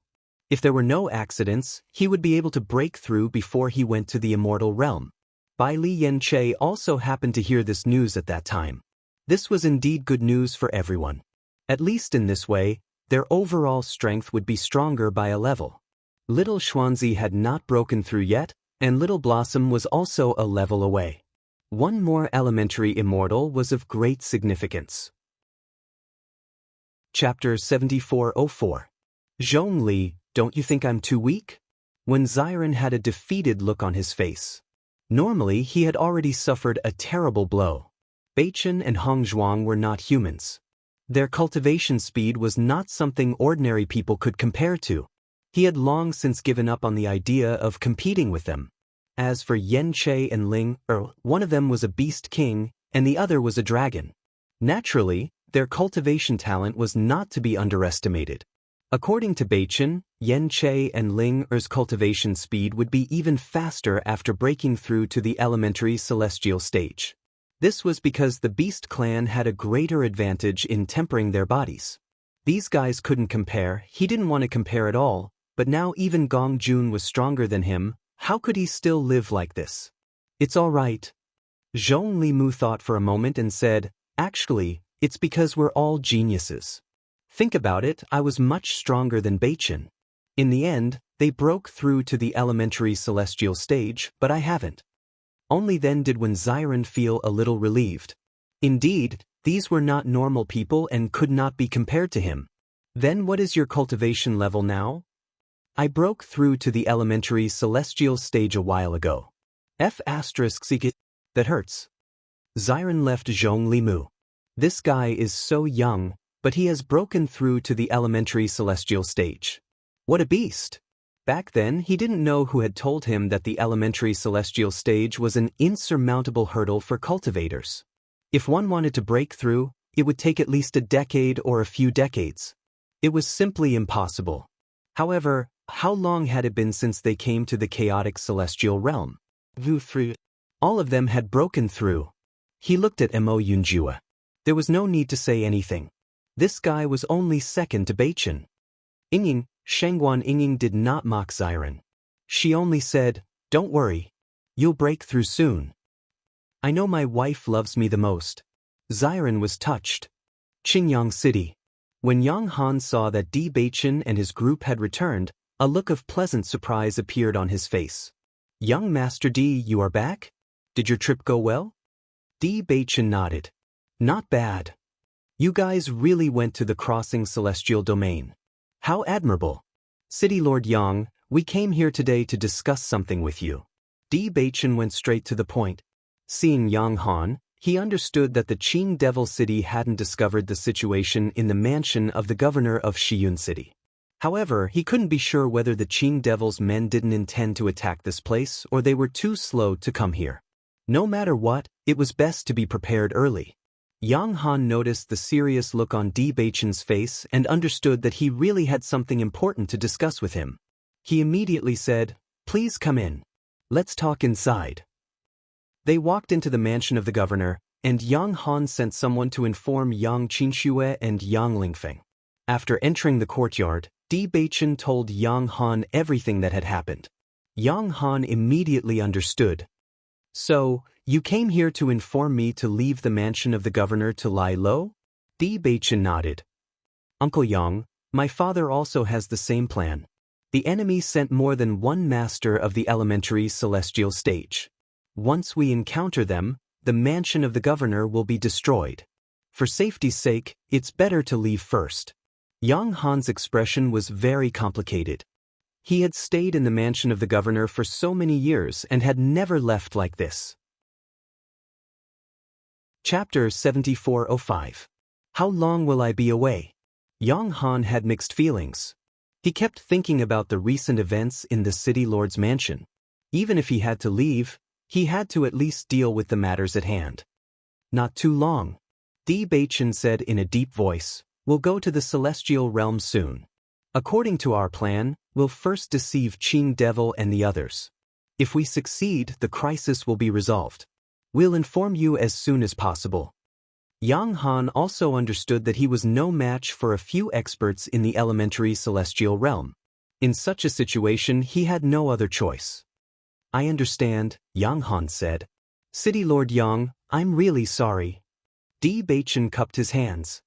If there were no accidents, he would be able to break through before he went to the immortal realm. Bai Li Yanche also happened to hear this news at that time. This was indeed good news for everyone. At least in this way, their overall strength would be stronger by a level. Little Xuanzi had not broken through yet, and Little Blossom was also a level away. One more elementary immortal was of great significance. Chapter 7404. Zhongli, don't you think I'm too weak? When Xiren had a defeated look on his face. Normally, he had already suffered a terrible blow. Bewitching and Hongzhuang were not humans. Their cultivation speed was not something ordinary people could compare to. He had long since given up on the idea of competing with them. As for Yanche and Ling, one of them was a beast king, and the other was a dragon. Naturally, their cultivation talent was not to be underestimated. According to Bewitching, Yanche and Ling's cultivation speed would be even faster after breaking through to the elementary celestial stage. This was because the Beast clan had a greater advantage in tempering their bodies. These guys couldn't compare, he didn't want to compare at all, but now even Gong Jun was stronger than him. How could he still live like this? It's all right. Zhong Limu thought for a moment and said, actually, it's because we're all geniuses. Think about it, I was much stronger than Bewitching. In the end, they broke through to the elementary celestial stage, but I haven't. Only then did Ziren feel a little relieved. Indeed, these were not normal people and could not be compared to him. Then what is your cultivation level now? I broke through to the elementary celestial stage a while ago. That hurts. Ziren left Zhong Limu. This guy is so young, but he has broken through to the elementary celestial stage. What a beast! Back then, he didn't know who had told him that the elementary celestial stage was an insurmountable hurdle for cultivators. If one wanted to break through, it would take at least a decade or a few decades. It was simply impossible. However, how long had it been since they came to the chaotic celestial realm? All of them had broken through. He looked at Mo Yunjua. There was no need to say anything. This guy was only second to Bewitching. Yingying, Shangguan Yingying did not mock Ziren. She only said, don't worry. You'll break through soon. I know my wife loves me the most. Ziren was touched. Qingyang City. When Yang Han saw that Bewitching and his group had returned, a look of pleasant surprise appeared on his face. Young Master D, you are back? Did your trip go well? Bewitching nodded. Not bad. You guys really went to the crossing celestial domain. How admirable. City Lord Yang, we came here today to discuss something with you. Bewitching went straight to the point. Seeing Yang Han, he understood that the Qing Devil City hadn't discovered the situation in the mansion of the governor of Shiyun City. However, he couldn't be sure whether the Qing Devil's men didn't intend to attack this place or they were too slow to come here. No matter what, it was best to be prepared early. Yang Han noticed the serious look on Bewitching's face and understood that he really had something important to discuss with him. He immediately said, please come in. Let's talk inside. They walked into the mansion of the governor, and Yang Han sent someone to inform Yang Qinxue and Yang Lingfeng. After entering the courtyard, Bewitching told Yang Han everything that had happened. Yang Han immediately understood. So, you came here to inform me to leave the mansion of the governor to lie low? Bewitching nodded. Uncle Yang, my father also has the same plan. The enemy sent more than one master of the elementary celestial stage. Once we encounter them, the mansion of the governor will be destroyed. For safety's sake, it's better to leave first. Yang Han's expression was very complicated. He had stayed in the mansion of the governor for so many years and had never left like this. Chapter 7405. How long will I be away? Yang Han had mixed feelings. He kept thinking about the recent events in the city lord's mansion. Even if he had to leave, he had to at least deal with the matters at hand. Not too long. Bewitching said in a deep voice, we'll go to the celestial realm soon. According to our plan, we'll first deceive Qing Devil and the others. If we succeed, the crisis will be resolved. We'll inform you as soon as possible. Yang Han also understood that he was no match for a few experts in the elementary celestial realm. In such a situation, he had no other choice. I understand, Yang Han said. City Lord Yang, I'm really sorry. Bewitching cupped his hands.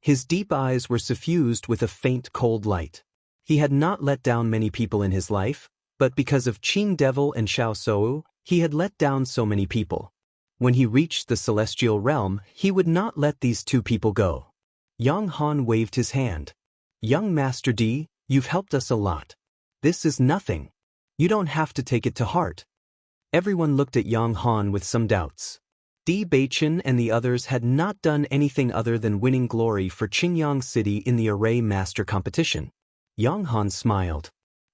His deep eyes were suffused with a faint cold light. He had not let down many people in his life, but because of Qing Devil and Xiao Sou, he had let down so many people. When he reached the celestial realm, he would not let these two people go. Yang Han waved his hand. Young Master D, you've helped us a lot. This is nothing. You don't have to take it to heart. Everyone looked at Yang Han with some doubts. Bewitching and the others had not done anything other than winning glory for Qingyang City in the Array Master competition. Yang Han smiled.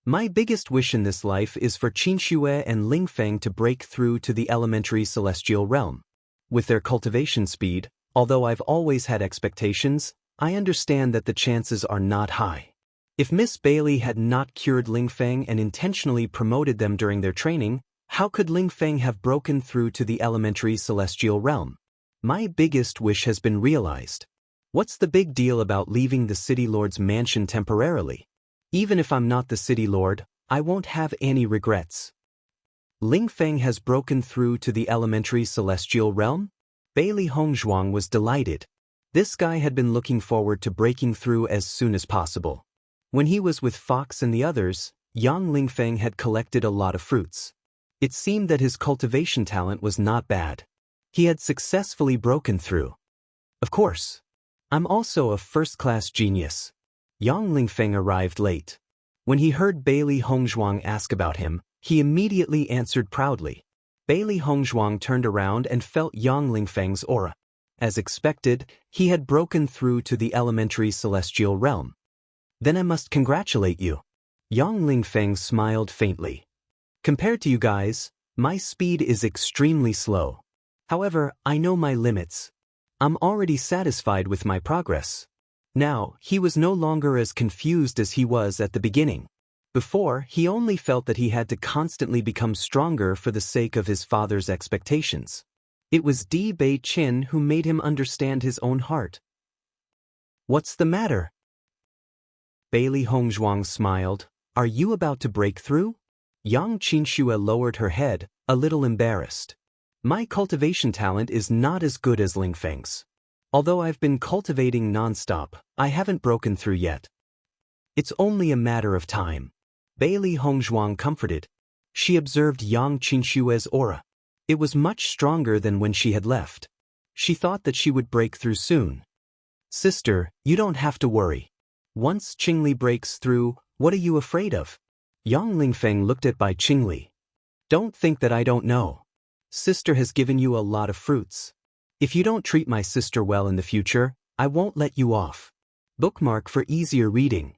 My biggest wish in this life is for Qinxue and Lingfeng to break through to the elementary celestial realm. With their cultivation speed, although I've always had expectations, I understand that the chances are not high. If Miss Bailey had not cured Lingfeng and intentionally promoted them during their training, How could Ling Feng have broken through to the elementary celestial realm? My biggest wish has been realized. What's the big deal about leaving the City Lord's mansion temporarily? Even if I'm not the City Lord, I won't have any regrets. Ling Feng has broken through to the elementary celestial realm? Bailey Hongzhuang was delighted. This guy had been looking forward to breaking through as soon as possible. When he was with Fox and the others, young Ling Feng had collected a lot of fruits. It seemed that his cultivation talent was not bad. He had successfully broken through. Of course. I'm also a first-class genius. Yang Lingfeng arrived late. When he heard Bailey Hongzhuang ask about him, he immediately answered proudly. Bailey Hongzhuang turned around and felt Yang Lingfeng's aura. As expected, he had broken through to the elementary celestial realm. Then I must congratulate you. Yang Lingfeng smiled faintly. Compared to you guys, my speed is extremely slow. However, I know my limits. I'm already satisfied with my progress. Now, he was no longer as confused as he was at the beginning. Before, he only felt that he had to constantly become stronger for the sake of his father's expectations. It was Di Bei Qin who made him understand his own heart. What's the matter? Bailey Hongzhuang smiled. Are you about to break through? Yang Qinxue lowered her head, a little embarrassed. My cultivation talent is not as good as Ling Feng's. Although I've been cultivating non-stop, I haven't broken through yet. It's only a matter of time. Bailey Hongzhuang comforted. She observed Yang Qinxue's aura. It was much stronger than when she had left. She thought that she would break through soon. Sister, you don't have to worry. Once Qingli breaks through, what are you afraid of? Yang Lingfeng looked at Bai Qingli. Don't think that I don't know. Sister has given you a lot of fruits. If you don't treat my sister well in the future, I won't let you off. Bookmark for easier reading.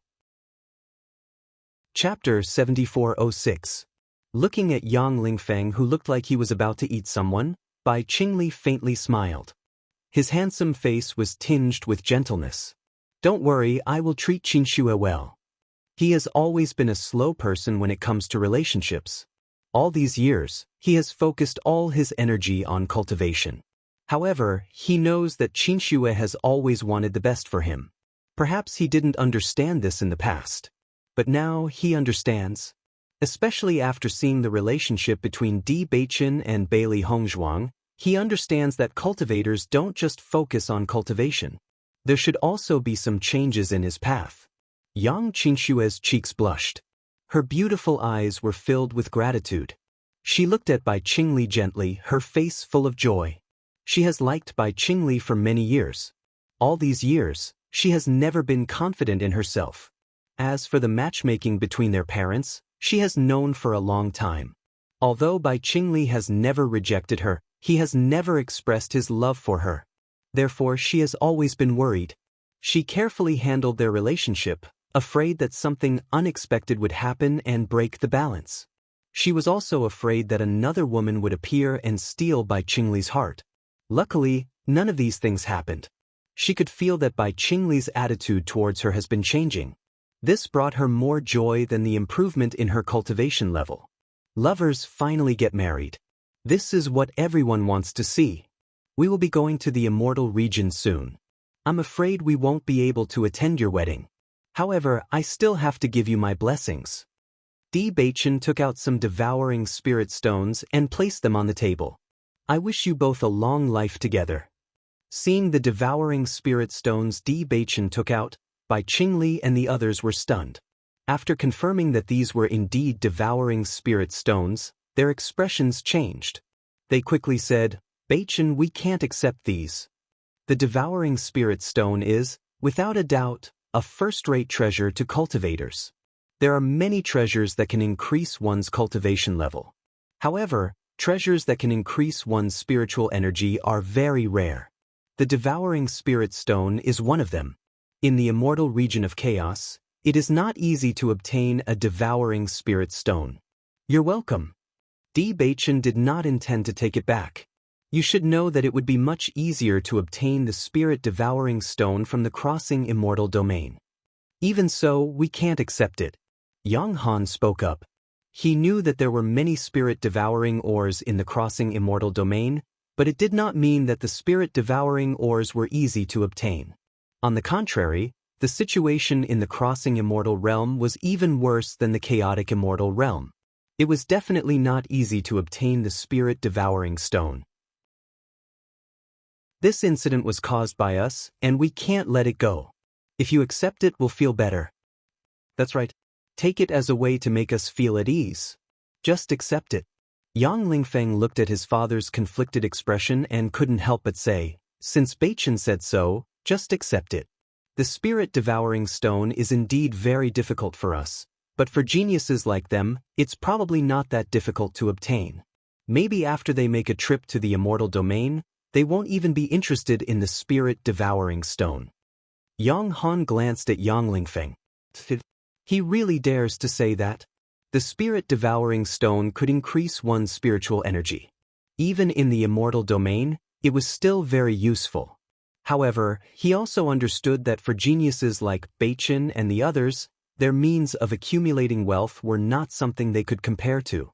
Chapter 7406. Looking at Yang Lingfeng, who looked like he was about to eat someone, Bai Qingli faintly smiled. His handsome face was tinged with gentleness. Don't worry, I will treat Qinxue well. He has always been a slow person when it comes to relationships. All these years, he has focused all his energy on cultivation. However, he knows that Qinxue has always wanted the best for him. Perhaps he didn't understand this in the past. But now he understands. Especially after seeing the relationship between Di Beiqin and Bailey Hongzhuang, he understands that cultivators don't just focus on cultivation. There should also be some changes in his path. Yang Qinxue's cheeks blushed. Her beautiful eyes were filled with gratitude. She looked at Bai Qingli gently, her face full of joy. She has liked Bai Qingli for many years. All these years, she has never been confident in herself. As for the matchmaking between their parents, she has known for a long time. Although Bai Qingli has never rejected her, he has never expressed his love for her. Therefore, she has always been worried. She carefully handled their relationship, afraid that something unexpected would happen and break the balance. She was also afraid that another woman would appear and steal Bai Qingli's heart. Luckily, none of these things happened. She could feel that Bai Qingli's attitude towards her has been changing. This brought her more joy than the improvement in her cultivation level. Lovers finally get married. This is what everyone wants to see. We will be going to the immortal region soon. I'm afraid we won't be able to attend your wedding. However, I still have to give you my blessings. Di Beiqin took out some devouring spirit stones and placed them on the table. I wish you both a long life together. Seeing the devouring spirit stones Di Beiqin took out, Bai Qingli and the others were stunned. After confirming that these were indeed devouring spirit stones, their expressions changed. They quickly said, Beiqin, we can't accept these. The devouring spirit stone is, without a doubt, a first-rate treasure to cultivators. There are many treasures that can increase one's cultivation level. However, treasures that can increase one's spiritual energy are very rare. The devouring spirit stone is one of them. In the immortal region of chaos, it is not easy to obtain a devouring spirit stone. You're welcome. Di Beiqin did not intend to take it back. You should know that it would be much easier to obtain the spirit-devouring stone from the crossing immortal domain. Even so, we can't accept it. Yang Han spoke up. he knew that there were many spirit-devouring ores in the crossing immortal domain, but it did not mean that the spirit-devouring ores were easy to obtain. On the contrary, the situation in the crossing immortal realm was even worse than the chaotic immortal realm. It was definitely not easy to obtain the spirit-devouring stone. This incident was caused by us, and we can't let it go. If you accept it, we'll feel better. That's right. Take it as a way to make us feel at ease. Just accept it. Yang Lingfeng looked at his father's conflicted expression and couldn't help but say, since Beichen said so, just accept it. The spirit-devouring stone is indeed very difficult for us, but for geniuses like them, it's probably not that difficult to obtain. Maybe after they make a trip to the immortal domain, they won't even be interested in the spirit-devouring stone. Yang Han glanced at Yang Lingfeng. He really dares to say that? The spirit-devouring stone could increase one's spiritual energy. Even in the immortal domain, it was still very useful. However, he also understood that for geniuses like Beichen and the others, their means of accumulating wealth were not something they could compare to.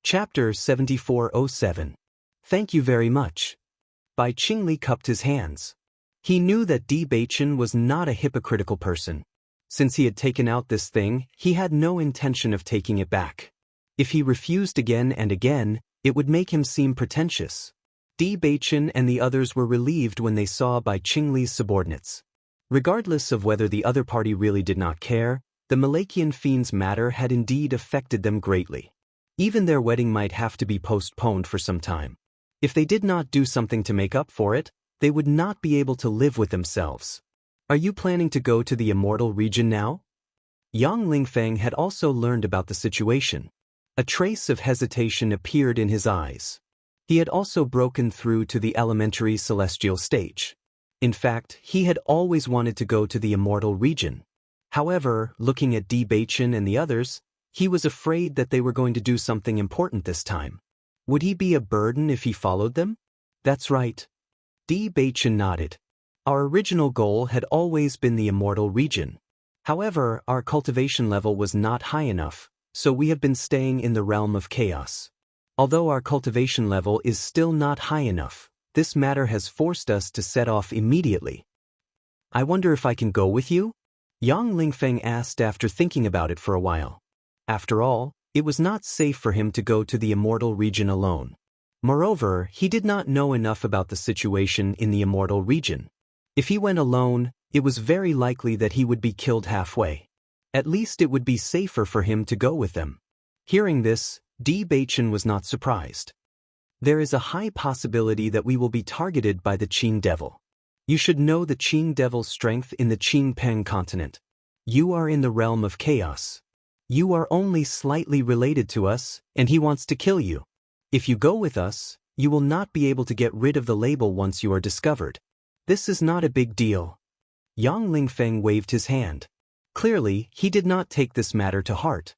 Chapter 7407. Thank you very much. Bai Qingli cupped his hands. He knew that Di Beichen was not a hypocritical person. Since he had taken out this thing, he had no intention of taking it back. If he refused again and again, it would make him seem pretentious. Di Beichen and the others were relieved when they saw Bai Qingli's subordinates. Regardless of whether the other party really did not care, the Malakian fiend's matter had indeed affected them greatly. Even their wedding might have to be postponed for some time. If they did not do something to make up for it, they would not be able to live with themselves. Are you planning to go to the immortal region now? Yang Lingfeng had also learned about the situation. A trace of hesitation appeared in his eyes. He had also broken through to the elementary celestial stage. In fact, he had always wanted to go to the immortal region. However, looking at Di Beichen and the others, he was afraid that they were going to do something important this time. Would he be a burden if he followed them? That's right. Di Beichen nodded. Our original goal had always been the immortal region. However, our cultivation level was not high enough, so we have been staying in the realm of chaos. Although our cultivation level is still not high enough, this matter has forced us to set off immediately. I wonder if I can go with you? Yang Lingfeng asked after thinking about it for a while. After all, it was not safe for him to go to the immortal region alone. Moreover, he did not know enough about the situation in the immortal region. If he went alone, it was very likely that he would be killed halfway. At least it would be safer for him to go with them. Hearing this, Di Beichen was not surprised. There is a high possibility that we will be targeted by the Qing Devil. You should know the Qing Devil's strength in the Qing Peng continent. You are in the realm of chaos. You are only slightly related to us, and he wants to kill you. If you go with us, you will not be able to get rid of the label once you are discovered. This is not a big deal. Yang Lingfeng waved his hand. Clearly, he did not take this matter to heart.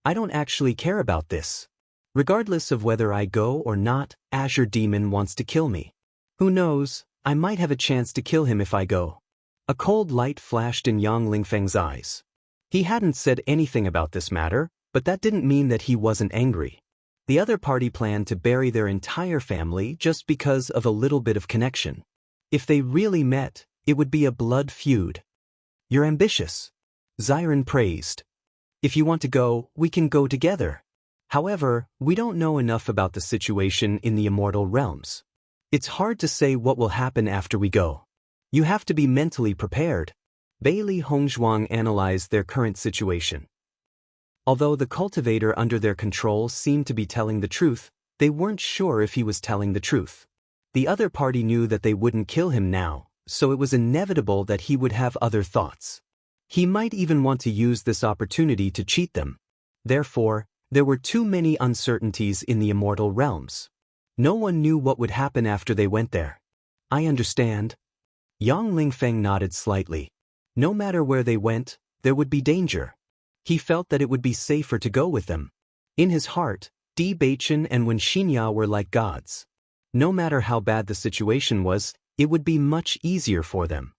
I don't actually care about this. Regardless of whether I go or not, Azure Demon wants to kill me. Who knows, I might have a chance to kill him if I go. A cold light flashed in Yang Lingfeng's eyes. He hadn't said anything about this matter, but that didn't mean that he wasn't angry. The other party planned to bury their entire family just because of a little bit of connection. If they really met, it would be a blood feud. You're ambitious. Xiren praised. If you want to go, we can go together. However, we don't know enough about the situation in the immortal realms. It's hard to say what will happen after we go. You have to be mentally prepared. Bailey Hongzhuang analyzed their current situation. Although the cultivator under their control seemed to be telling the truth, they weren't sure if he was telling the truth. The other party knew that they wouldn't kill him now, so it was inevitable that he would have other thoughts. He might even want to use this opportunity to cheat them. Therefore, there were too many uncertainties in the immortal realms. No one knew what would happen after they went there. I understand. Yang Lingfeng nodded slightly. No matter where they went, there would be danger. He felt that it would be safer to go with them. In his heart, Di Beichen and Wen Xinya were like gods. No matter how bad the situation was, it would be much easier for them.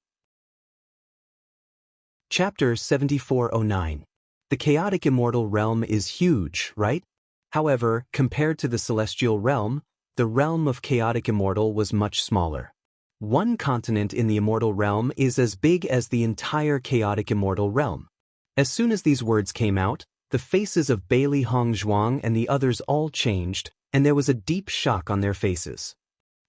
Chapter 7409. The The chaotic immortal realm is huge, right? However, compared to the celestial realm, the realm of chaotic immortal was much smaller. One continent in the immortal realm is as big as the entire chaotic immortal realm. As soon as these words came out, the faces of Bailey Hongzhuang and the others all changed, and there was a deep shock on their faces.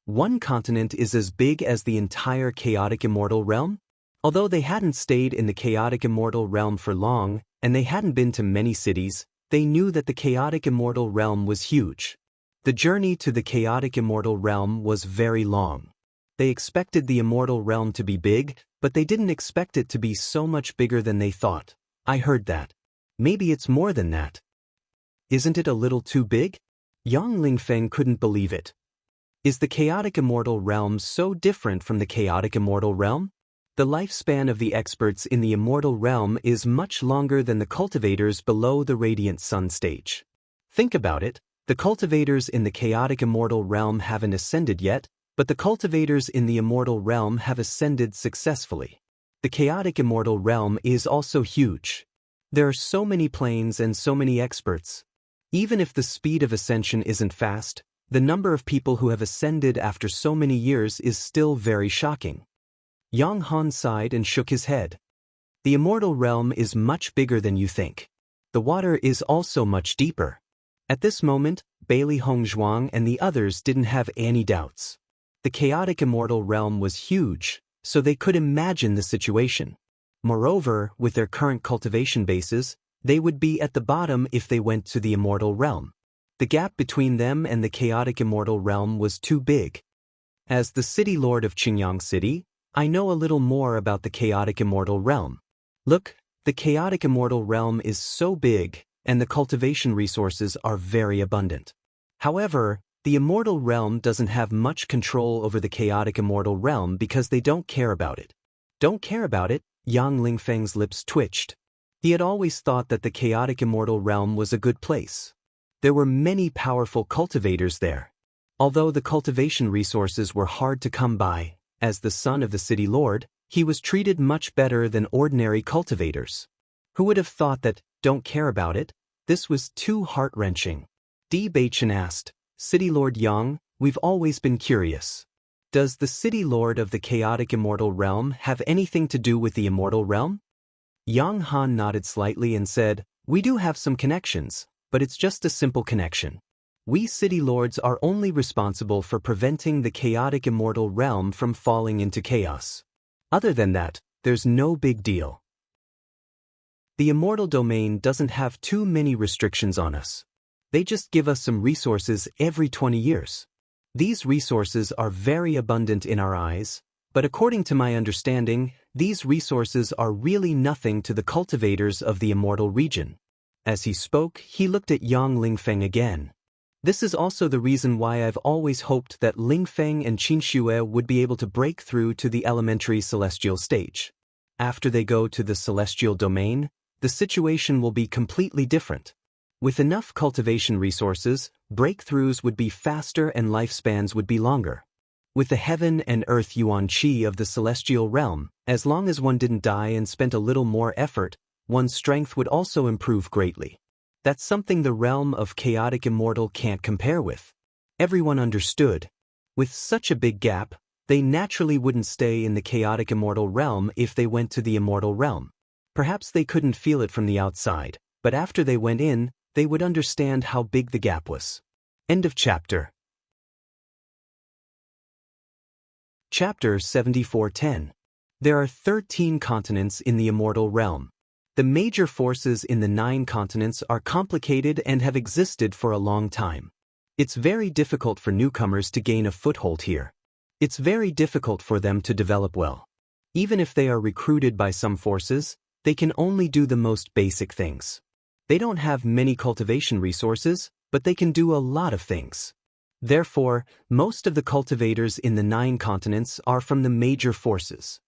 One continent is as big as the entire chaotic immortal realm? Although they hadn't stayed in the chaotic immortal realm for long, and they hadn't been to many cities, they knew that the chaotic immortal realm was huge. The journey to the chaotic immortal realm was very long. They expected the immortal realm to be big, but they didn't expect it to be so much bigger than they thought. I heard that. Maybe it's more than that. Isn't it a little too big? Yang Lingfeng couldn't believe it. Is the chaotic immortal realm so different from the chaotic immortal realm? The lifespan of the experts in the immortal realm is much longer than the cultivators below the radiant sun stage. Think about it, the cultivators in the chaotic immortal realm haven't ascended yet, but the cultivators in the immortal realm have ascended successfully. The chaotic immortal realm is also huge. There are so many planes and so many experts. Even if the speed of ascension isn't fast, the number of people who have ascended after so many years is still very shocking. Yang Han sighed and shook his head. The immortal realm is much bigger than you think. The water is also much deeper. At this moment, Bailey Hongzhuang and the others didn't have any doubts. The chaotic immortal realm was huge, so they could imagine the situation. Moreover, with their current cultivation bases, they would be at the bottom if they went to the immortal realm. The gap between them and the chaotic immortal realm was too big. As the city lord of Qingyang City, I know a little more about the chaotic immortal realm. Look, the chaotic immortal realm is so big, and the cultivation resources are very abundant. However, the immortal realm doesn't have much control over the chaotic immortal realm because they don't care about it. Don't care about it? Yang Lingfeng's lips twitched. He had always thought that the chaotic immortal realm was a good place. There were many powerful cultivators there. Although the cultivation resources were hard to come by, as the son of the city lord, he was treated much better than ordinary cultivators. Who would have thought that, don't care about it? This was too heart-wrenching. Di Baichen asked, City Lord Yang, we've always been curious. Does the city lord of the chaotic immortal realm have anything to do with the immortal realm? Yang Han nodded slightly and said, we do have some connections, but it's just a simple connection. We city lords are only responsible for preventing the chaotic immortal realm from falling into chaos. Other than that, there's no big deal. The immortal domain doesn't have too many restrictions on us. They just give us some resources every 20 years. These resources are very abundant in our eyes, but according to my understanding, these resources are really nothing to the cultivators of the immortal region. As he spoke, he looked at Yang Lingfeng again. This is also the reason why I've always hoped that Lingfeng and Qin Xue would be able to break through to the elementary celestial stage. After they go to the celestial domain, the situation will be completely different. With enough cultivation resources, breakthroughs would be faster and lifespans would be longer. With the heaven and earth yuan qi of the celestial realm, as long as one didn't die and spent a little more effort, one's strength would also improve greatly. That's something the realm of chaotic immortal can't compare with. Everyone understood. With such a big gap, they naturally wouldn't stay in the chaotic immortal realm if they went to the immortal realm. Perhaps they couldn't feel it from the outside, but after they went in, they would understand how big the gap was. End of chapter. Chapter 74:10. There are 13 continents in the immortal realm. The major forces in the 9 continents are complicated and have existed for a long time. It's very difficult for newcomers to gain a foothold here. It's very difficult for them to develop well. Even if they are recruited by some forces, they can only do the most basic things. They don't have many cultivation resources, but they can do a lot of things. Therefore, most of the cultivators in the 9 continents are from the major forces.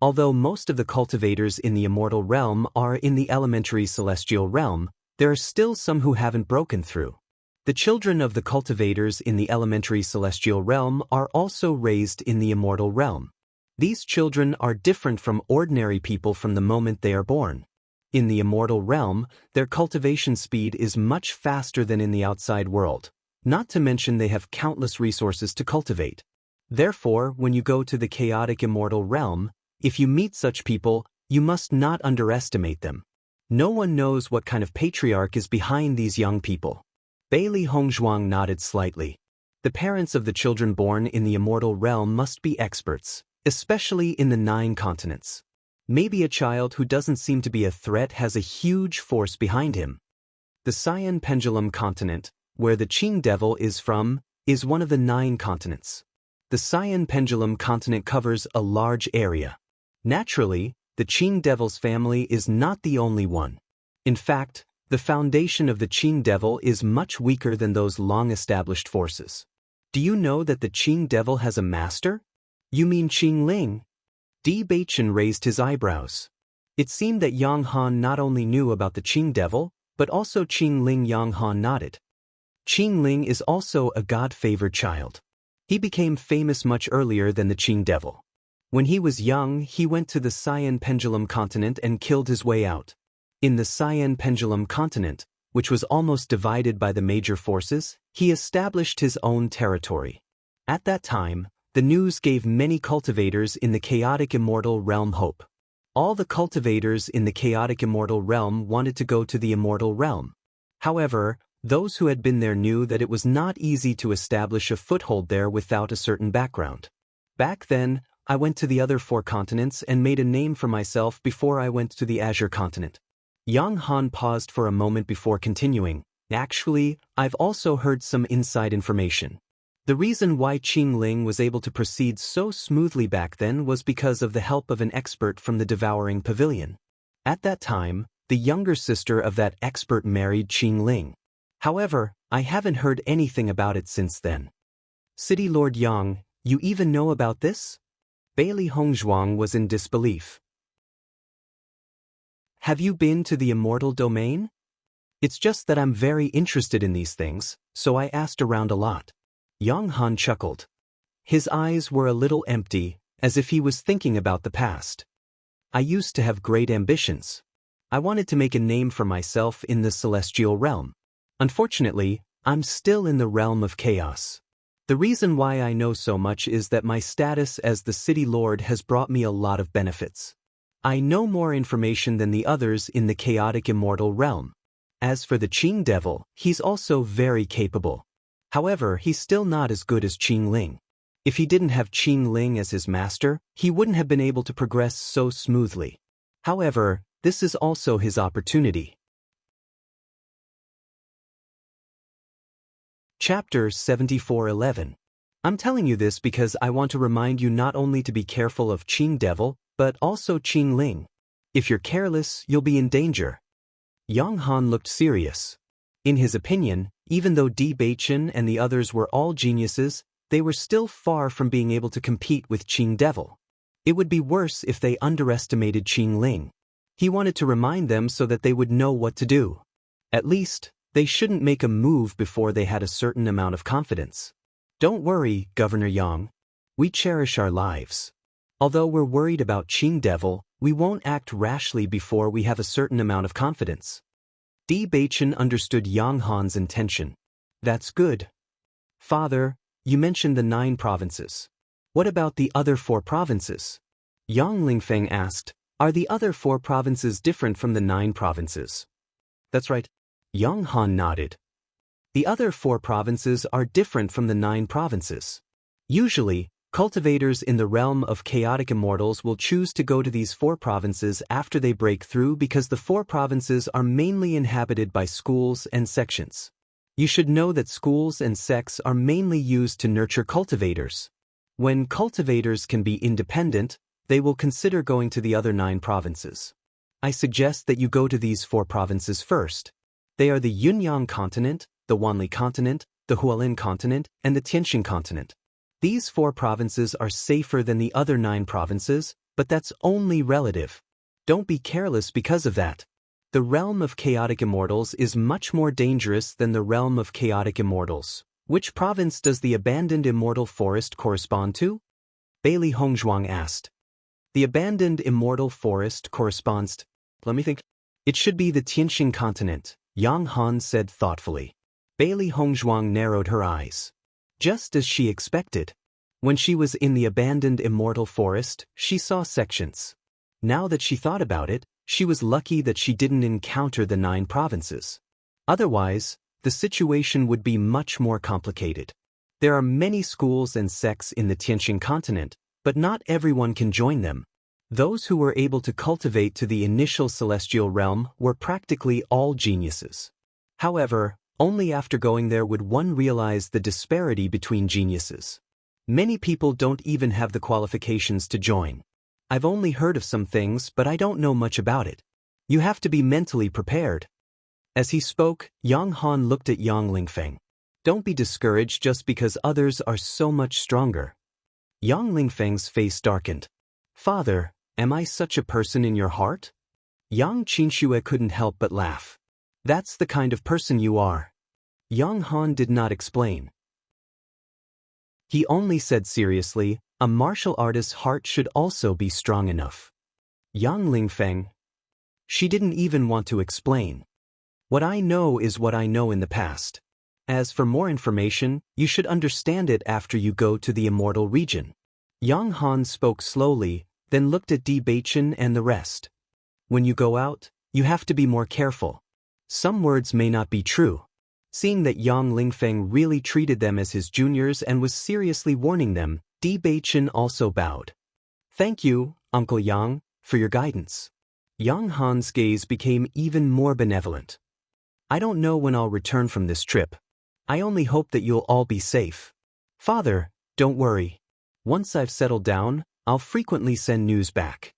Although most of the cultivators in the immortal realm are in the elementary celestial realm, there are still some who haven't broken through. The children of the cultivators in the elementary celestial realm are also raised in the immortal realm. These children are different from ordinary people from the moment they are born. In the immortal realm, their cultivation speed is much faster than in the outside world, not to mention they have countless resources to cultivate. Therefore, when you go to the chaotic immortal realm, if you meet such people, you must not underestimate them. No one knows what kind of patriarch is behind these young people. Bailey Hongzhuang nodded slightly. The parents of the children born in the immortal realm must be experts, especially in the 9 continents. Maybe a child who doesn't seem to be a threat has a huge force behind him. The Cyan Pendulum continent, where the Qing Devil is from, is one of the 9 continents. The Cyan Pendulum continent covers a large area. Naturally, the Qing Devil's family is not the only one. In fact, the foundation of the Qing Devil is much weaker than those long-established forces. Do you know that the Qing Devil has a master? You mean Qing Ling? Bewitching raised his eyebrows. It seemed that Yang Han not only knew about the Qing Devil, but also Qing Ling. Yang Han nodded. Qing Ling is also a God-favored child. He became famous much earlier than the Qing Devil. When he was young, he went to the Cyan Pendulum continent and killed his way out. In the Cyan Pendulum continent, which was almost divided by the major forces, he established his own territory. At that time, the news gave many cultivators in the chaotic immortal realm hope. All the cultivators in the chaotic immortal realm wanted to go to the immortal realm. However, those who had been there knew that it was not easy to establish a foothold there without a certain background. Back then, I went to the other 4 continents and made a name for myself before I went to the Azure continent. Yang Han paused for a moment before continuing. Actually, I've also heard some inside information. The reason why Qing Ling was able to proceed so smoothly back then was because of the help of an expert from the Devouring Pavilion. At that time, the younger sister of that expert married Qing Ling. However, I haven't heard anything about it since then. City Lord Yang, you even know about this? Bailey Hongzhuang was in disbelief. Have you been to the immortal domain? It's just that I'm very interested in these things, so I asked around a lot. Yang Han chuckled. His eyes were a little empty, as if he was thinking about the past. I used to have great ambitions. I wanted to make a name for myself in the celestial realm. Unfortunately, I'm still in the realm of chaos. The reason why I know so much is that my status as the city lord has brought me a lot of benefits. I know more information than the others in the chaotic immortal realm. As for the Qing Devil, he's also very capable. However, he's still not as good as Qing Ling. If he didn't have Qing Ling as his master, he wouldn't have been able to progress so smoothly. However, this is also his opportunity. Chapter 74:11. I'm telling you this because I want to remind you not only to be careful of Qing Devil, but also Qing Ling. If you're careless, you'll be in danger. Yang Han looked serious. In his opinion, even though Bewitching and the others were all geniuses, they were still far from being able to compete with Qing Devil. It would be worse if they underestimated Qing Ling. He wanted to remind them so that they would know what to do. At least, they shouldn't make a move before they had a certain amount of confidence. Don't worry, Governor Yang. We cherish our lives. Although we're worried about Qing Devil, we won't act rashly before we have a certain amount of confidence. Bewitching understood Yang Han's intention. That's good. Father, you mentioned the 9 provinces. What about the other 4 provinces? Yang Lingfeng asked, are the other 4 provinces different from the 9 provinces? That's right. Yang Han nodded. The other 4 provinces are different from the 9 provinces. Usually, cultivators in the realm of chaotic immortals will choose to go to these 4 provinces after they break through because the 4 provinces are mainly inhabited by schools and sections. You should know that schools and sects are mainly used to nurture cultivators. When cultivators can be independent, they will consider going to the other 9 provinces. I suggest that you go to these 4 provinces first. They are the Yunyang continent, the Wanli continent, the Hualin continent, and the Tianxing continent. These 4 provinces are safer than the other 9 provinces, but that's only relative. Don't be careless because of that. The realm of chaotic immortals is much more dangerous than the realm of chaotic immortals. Which province does the abandoned immortal forest correspond to? Bailey Hongzhuang asked. The abandoned immortal forest corresponds to, let me think. It should be the Tianxing continent, Yang Han said thoughtfully. Bailey Hongzhuang narrowed her eyes. Just as she expected. When she was in the abandoned immortal forest, she saw sections. Now that she thought about it, she was lucky that she didn't encounter the 9 provinces. Otherwise, the situation would be much more complicated. There are many schools and sects in the Tianxing continent, but not everyone can join them. Those who were able to cultivate to the initial celestial realm were practically all geniuses. However, only after going there would one realize the disparity between geniuses. Many people don't even have the qualifications to join. I've only heard of some things, but I don't know much about it. You have to be mentally prepared. As he spoke, Yang Han looked at Yang Lingfeng. Don't be discouraged just because others are so much stronger. Yang Lingfeng's face darkened. Father, am I such a person in your heart? Yang Qinxue couldn't help but laugh. That's the kind of person you are. Yang Han did not explain. He only said seriously, a martial artist's heart should also be strong enough. Yang Lingfeng. She didn't even want to explain. What I know is what I know in the past. As for more information, you should understand it after you go to the immortal region. Yang Han spoke slowly, then looked at Bewitching and the rest. When you go out, you have to be more careful. Some words may not be true. Seeing that Yang Lingfeng really treated them as his juniors and was seriously warning them, Bewitching also bowed. Thank you, Uncle Yang, for your guidance. Yang Han's gaze became even more benevolent. I don't know when I'll return from this trip. I only hope that you'll all be safe. Father, don't worry. Once I've settled down, I'll frequently send news back.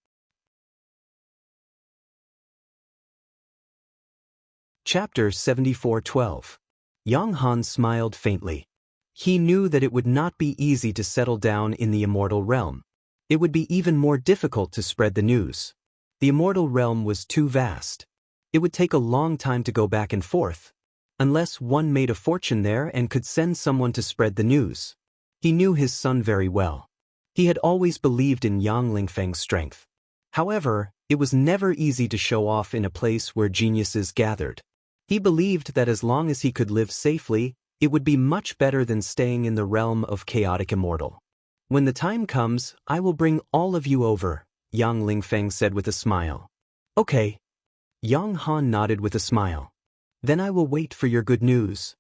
Chapter 74:12. Yang Han smiled faintly. He knew that it would not be easy to settle down in the immortal realm. It would be even more difficult to spread the news. The immortal realm was too vast. It would take a long time to go back and forth, unless one made a fortune there and could send someone to spread the news. He knew his son very well. He had always believed in Yang Lingfeng's strength. However, it was never easy to show off in a place where geniuses gathered. He believed that as long as he could live safely, it would be much better than staying in the realm of chaotic immortal. When the time comes, I will bring all of you over, Yang Lingfeng said with a smile. Okay. Yang Han nodded with a smile. Then I will wait for your good news.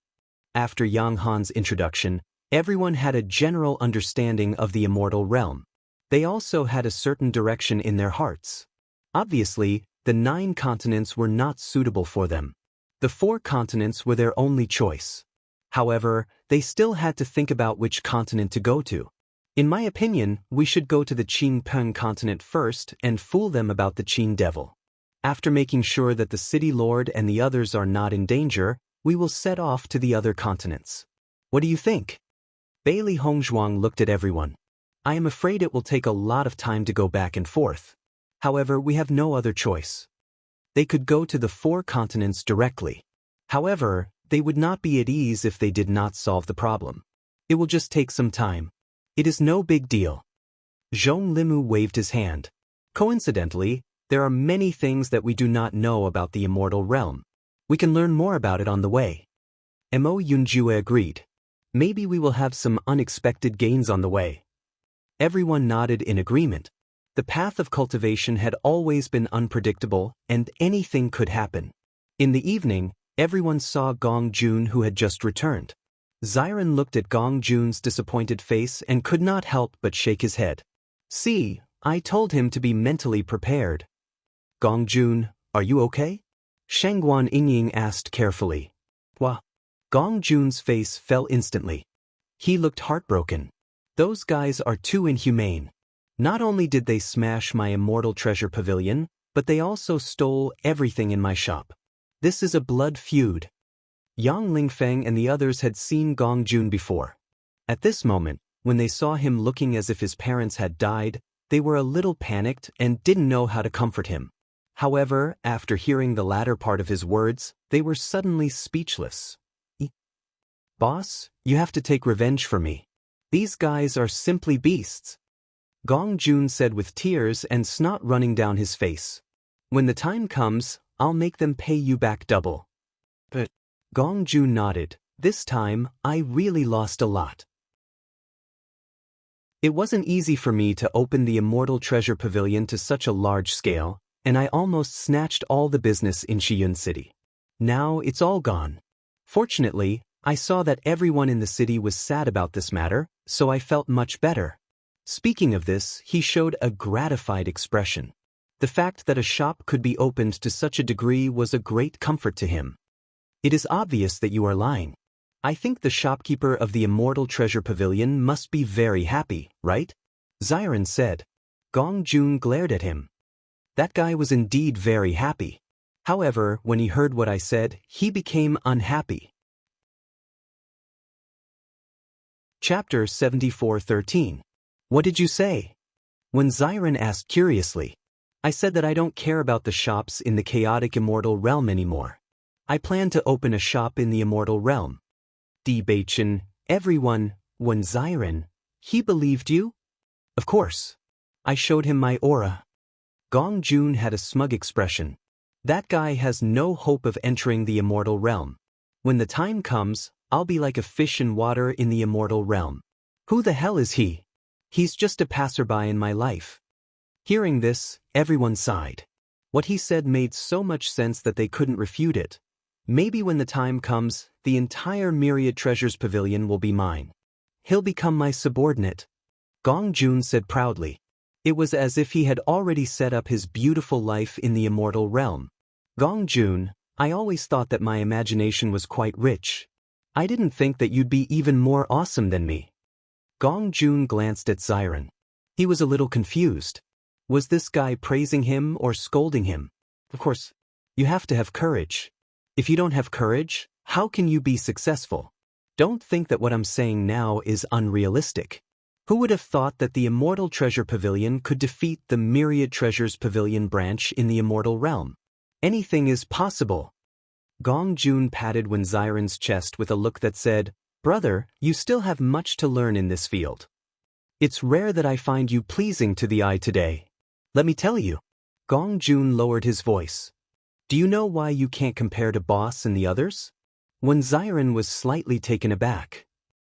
After Yang Han's introduction, everyone had a general understanding of the immortal realm. They also had a certain direction in their hearts. Obviously, the 9 continents were not suitable for them. The 4 continents were their only choice. However, they still had to think about which continent to go to. In my opinion, we should go to the Qin Peng continent first and fool them about the Qin devil. After making sure that the city lord and the others are not in danger, we will set off to the other continents. What do you think? Bailey Hongzhuang looked at everyone. I am afraid it will take a lot of time to go back and forth. However, we have no other choice. They could go to the 4 continents directly. However, they would not be at ease if they did not solve the problem. It will just take some time. It is no big deal. Zhong Limu waved his hand. Coincidentally, there are many things that we do not know about the immortal realm. We can learn more about it on the way. Mo Yunjue agreed. Maybe we will have some unexpected gains on the way. Everyone nodded in agreement. The path of cultivation had always been unpredictable, and anything could happen. In the evening, everyone saw Gong Jun, who had just returned. Xiren looked at Gong Jun's disappointed face and could not help but shake his head. See, I told him to be mentally prepared. Gong Jun, are you okay? Shangguan Yingying asked carefully. Wah. Gong Jun's face fell instantly. He looked heartbroken. Those guys are too inhumane. Not only did they smash my immortal treasure pavilion, but they also stole everything in my shop. This is a blood feud. Yang Lingfeng and the others had seen Gong Jun before. At this moment, when they saw him looking as if his parents had died, they were a little panicked and didn't know how to comfort him. However, after hearing the latter part of his words, they were suddenly speechless. Boss, you have to take revenge for me. These guys are simply beasts. Gong Jun said with tears and snot running down his face. When the time comes, I'll make them pay you back double. But Gongju nodded. This time, I really lost a lot. It wasn't easy for me to open the Immortal Treasure Pavilion to such a large scale, and I almost snatched all the business in Shiyun City. Now it's all gone. Fortunately, I saw that everyone in the city was sad about this matter, so I felt much better. Speaking of this, he showed a gratified expression. The fact that a shop could be opened to such a degree was a great comfort to him. It is obvious that you are lying. I think the shopkeeper of the Immortal Treasure Pavilion must be very happy, right? Ziren said. Gong Jun glared at him. That guy was indeed very happy. However, when he heard what I said, he became unhappy. Chapter 74:13. What did you say? When Ziren asked curiously, I said that I don't care about the shops in the chaotic immortal realm anymore. I plan to open a shop in the immortal realm. Bewitching, everyone, when Ziren, he believed you? Of course. I showed him my aura. Gong Jun had a smug expression. That guy has no hope of entering the immortal realm. When the time comes, I'll be like a fish in water in the immortal realm. Who the hell is he? He's just a passerby in my life. Hearing this, everyone sighed. What he said made so much sense that they couldn't refute it. Maybe when the time comes, the entire Myriad Treasures Pavilion will be mine. He'll become my subordinate. Gong Jun said proudly. It was as if he had already set up his beautiful life in the immortal realm. Gong Jun, I always thought that my imagination was quite rich. I didn't think that you'd be even more awesome than me. Gong Jun glanced at Ziren. He was a little confused. Was this guy praising him or scolding him? Of course, you have to have courage. If you don't have courage, how can you be successful? Don't think that what I'm saying now is unrealistic. Who would have thought that the Immortal Treasure Pavilion could defeat the Myriad Treasures Pavilion branch in the Immortal Realm? Anything is possible. Gong Jun patted Wen Ziren's chest with a look that said, Brother, you still have much to learn in this field. It's rare that I find you pleasing to the eye today. Let me tell you. Gong Jun lowered his voice. Do you know why you can't compare to Boss and the others? Wen Ziren was slightly taken aback.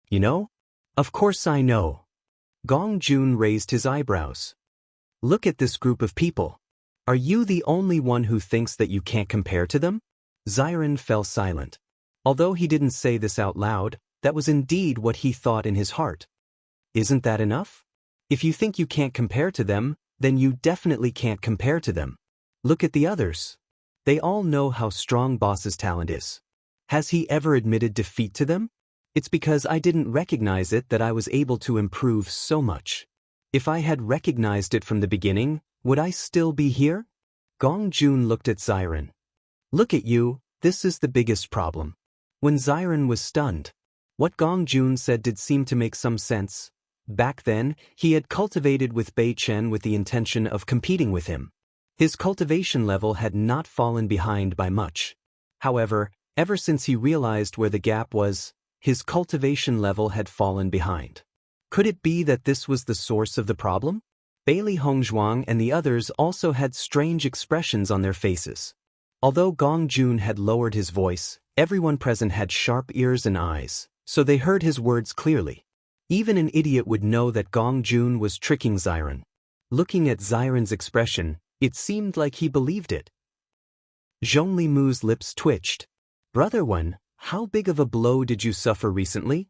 You know? Of course I know. Gong Jun raised his eyebrows. Look at this group of people. Are you the only one who thinks that you can't compare to them? Ziren fell silent. Although he didn't say this out loud, that was indeed what he thought in his heart. Isn't that enough? If you think you can't compare to them, then you definitely can't compare to them. Look at the others. They all know how strong Boss's talent is. Has he ever admitted defeat to them? It's because I didn't recognize it that I was able to improve so much. If I had recognized it from the beginning, would I still be here? Gong Jun looked at Ziren. Look at you, this is the biggest problem. When Ziren was stunned, what Gong Jun said did seem to make some sense. Back then, he had cultivated with Bei Chen with the intention of competing with him. His cultivation level had not fallen behind by much. However, ever since he realized where the gap was, his cultivation level had fallen behind. Could it be that this was the source of the problem? Bailey Hongzhuang and the others also had strange expressions on their faces. Although Gong Jun had lowered his voice, everyone present had sharp ears and eyes, so they heard his words clearly. Even an idiot would know that Gong Jun was tricking Ziren. Looking at Ziren's expression, it seemed like he believed it. Zhongli Mu's lips twitched. Brother Wen, how big of a blow did you suffer recently?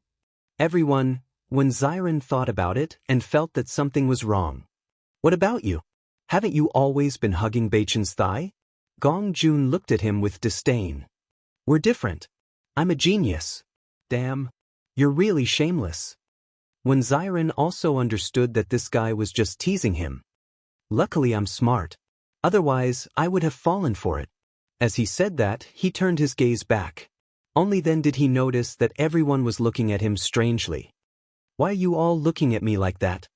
Everyone, when Ziren thought about it and felt that something was wrong. What about you? Haven't you always been hugging Beichen's thigh? Gong Jun looked at him with disdain. We're different. I'm a genius. Damn. You're really shameless. When Ziren also understood that this guy was just teasing him. Luckily I'm smart. Otherwise, I would have fallen for it. As he said that, he turned his gaze back. Only then did he notice that everyone was looking at him strangely. Why are you all looking at me like that?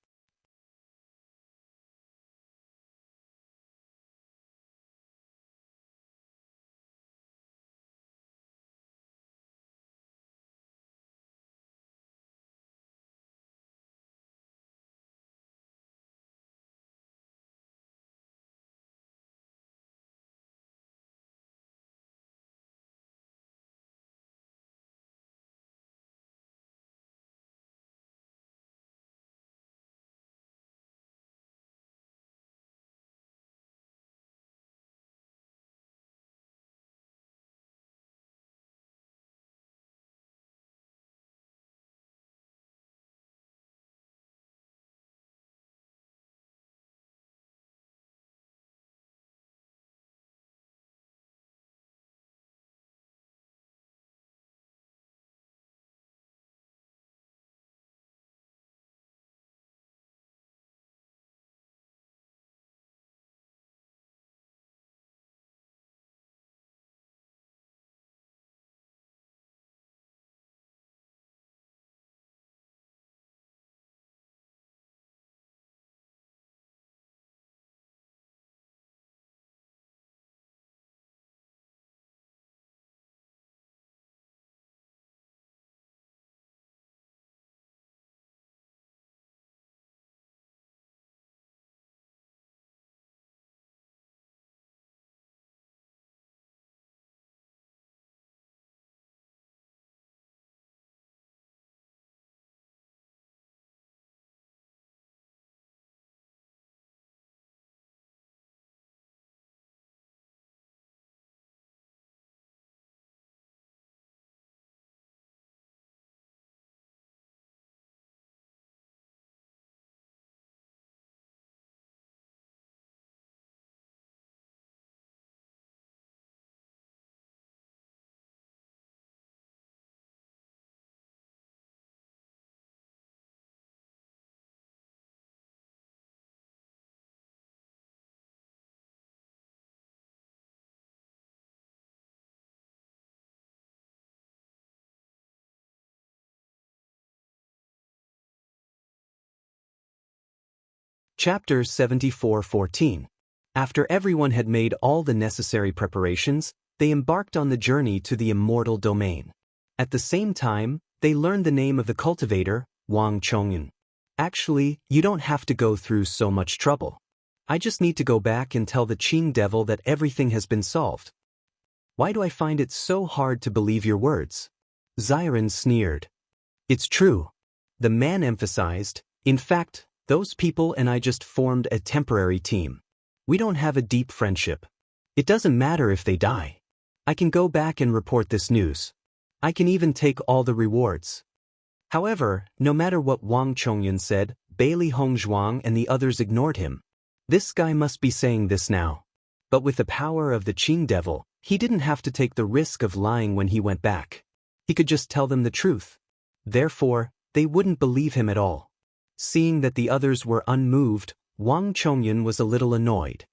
Chapter 74:14. After everyone had made all the necessary preparations, they embarked on the journey to the immortal domain. At the same time, they learned the name of the cultivator, Wang Chongyun. Actually, you don't have to go through so much trouble. I just need to go back and tell the Qing devil that everything has been solved. Why do I find it so hard to believe your words? Xiren sneered. It's true. The man emphasized, in fact, those people and I just formed a temporary team. We don't have a deep friendship. It doesn't matter if they die. I can go back and report this news. I can even take all the rewards. However, no matter what Wang Chongyun said, Bailey Hongzhuang and the others ignored him. This guy must be saying this now. But with the power of the Qing devil, he didn't have to take the risk of lying when he went back. He could just tell them the truth. Therefore, they wouldn't believe him at all. Seeing that the others were unmoved, Wang Chongyun was a little annoyed.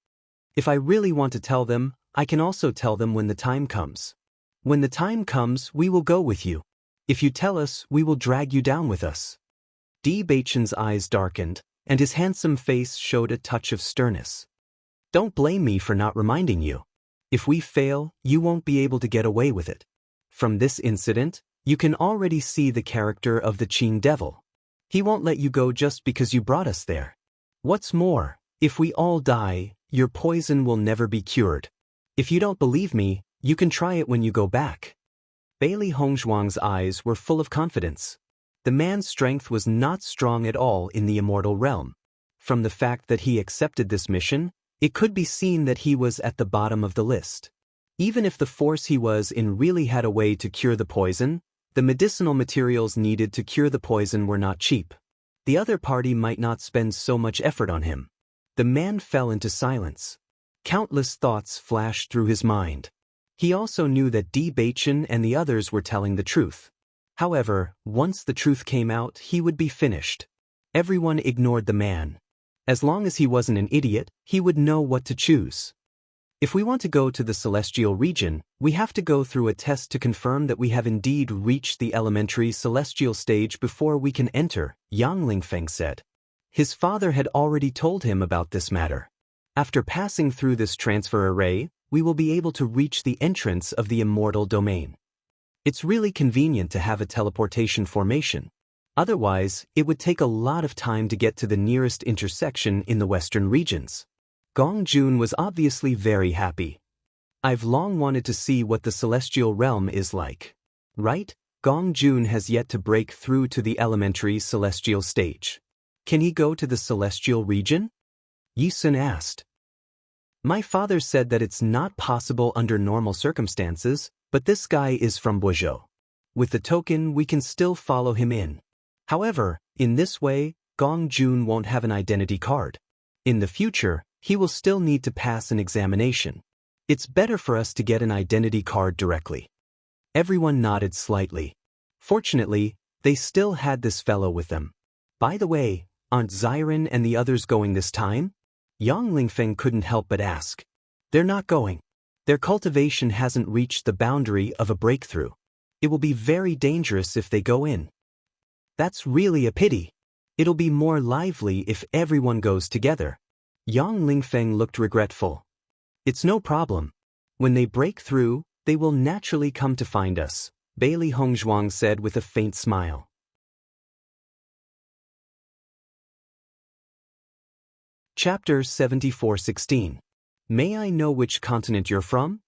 If I really want to tell them, I can also tell them when the time comes. When the time comes, we will go with you. If you tell us, we will drag you down with us. Bewitching's eyes darkened, and his handsome face showed a touch of sternness. Don't blame me for not reminding you. If we fail, you won't be able to get away with it. From this incident, you can already see the character of the Qing devil. He won't let you go just because you brought us there. What's more, if we all die, your poison will never be cured. If you don't believe me, you can try it when you go back. Bailey Hongzhuang's eyes were full of confidence. The man's strength was not strong at all in the immortal realm. From the fact that he accepted this mission, it could be seen that he was at the bottom of the list. Even if the force he was in really had a way to cure the poison, the medicinal materials needed to cure the poison were not cheap. The other party might not spend so much effort on him. The man fell into silence. Countless thoughts flashed through his mind. He also knew that Bewitching and the others were telling the truth. However, once the truth came out, he would be finished. Everyone ignored the man. As long as he wasn't an idiot, he would know what to choose. If we want to go to the celestial region, we have to go through a test to confirm that we have indeed reached the elementary celestial stage before we can enter, Yang Lingfeng said. His father had already told him about this matter. After passing through this transfer array, we will be able to reach the entrance of the immortal domain. It's really convenient to have a teleportation formation. Otherwise, it would take a lot of time to get to the nearest intersection in the western regions. Gong Jun was obviously very happy. I've long wanted to see what the celestial realm is like. Right? Gong Jun has yet to break through to the elementary celestial stage. Can he go to the celestial region? Yi Sun asked. My father said that it's not possible under normal circumstances, but this guy is from Boizhou. With the token, we can still follow him in. However, in this way, Gong Jun won't have an identity card. In the future, he will still need to pass an examination. It's better for us to get an identity card directly. Everyone nodded slightly. Fortunately, they still had this fellow with them. By the way, aren't Xiren and the others going this time? Yang Lingfeng couldn't help but ask. They're not going. Their cultivation hasn't reached the boundary of a breakthrough. It will be very dangerous if they go in. That's really a pity. It'll be more lively if everyone goes together. Yang Lingfeng looked regretful. It's no problem. When they break through, they will naturally come to find us, Bailey Hongzhuang said with a faint smile. Chapter 74:16. May I know which continent you're from?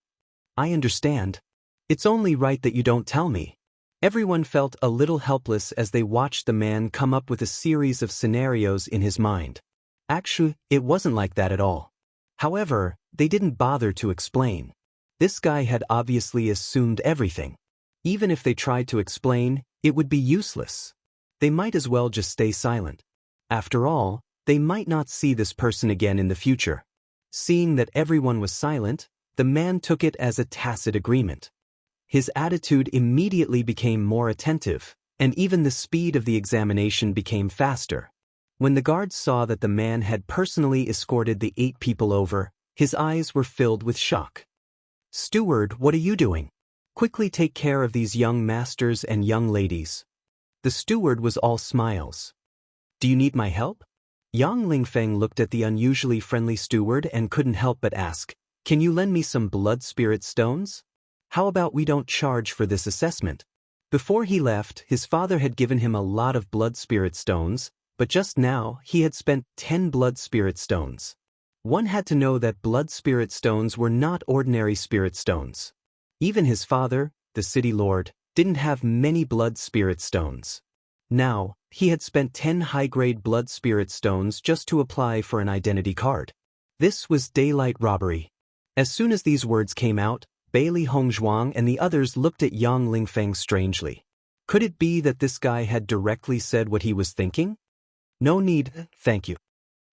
I understand. It's only right that you don't tell me. Everyone felt a little helpless as they watched the man come up with a series of scenarios in his mind. Actually, it wasn't like that at all. However, they didn't bother to explain. This guy had obviously assumed everything. Even if they tried to explain, it would be useless. They might as well just stay silent. After all, they might not see this person again in the future. Seeing that everyone was silent, the man took it as a tacit agreement. His attitude immediately became more attentive, and even the speed of the examination became faster. When the guards saw that the man had personally escorted the 8 people over, his eyes were filled with shock. Steward, what are you doing? Quickly take care of these young masters and young ladies. The steward was all smiles. Do you need my help? Yang Lingfeng looked at the unusually friendly steward and couldn't help but ask, "Can you lend me some blood spirit stones? How about we don't charge for this assessment?" Before he left, his father had given him a lot of blood spirit stones, but just now he had spent 10 blood spirit stones. One had to know that blood spirit stones were not ordinary spirit stones. Even his father, the city lord, didn't have many blood spirit stones. Now, he had spent 10 high-grade blood spirit stones just to apply for an identity card. This was daylight robbery. As soon as these words came out, Bailey Hongzhuang and the others looked at Yang Lingfeng strangely. Could it be that this guy had directly said what he was thinking? No need, thank you.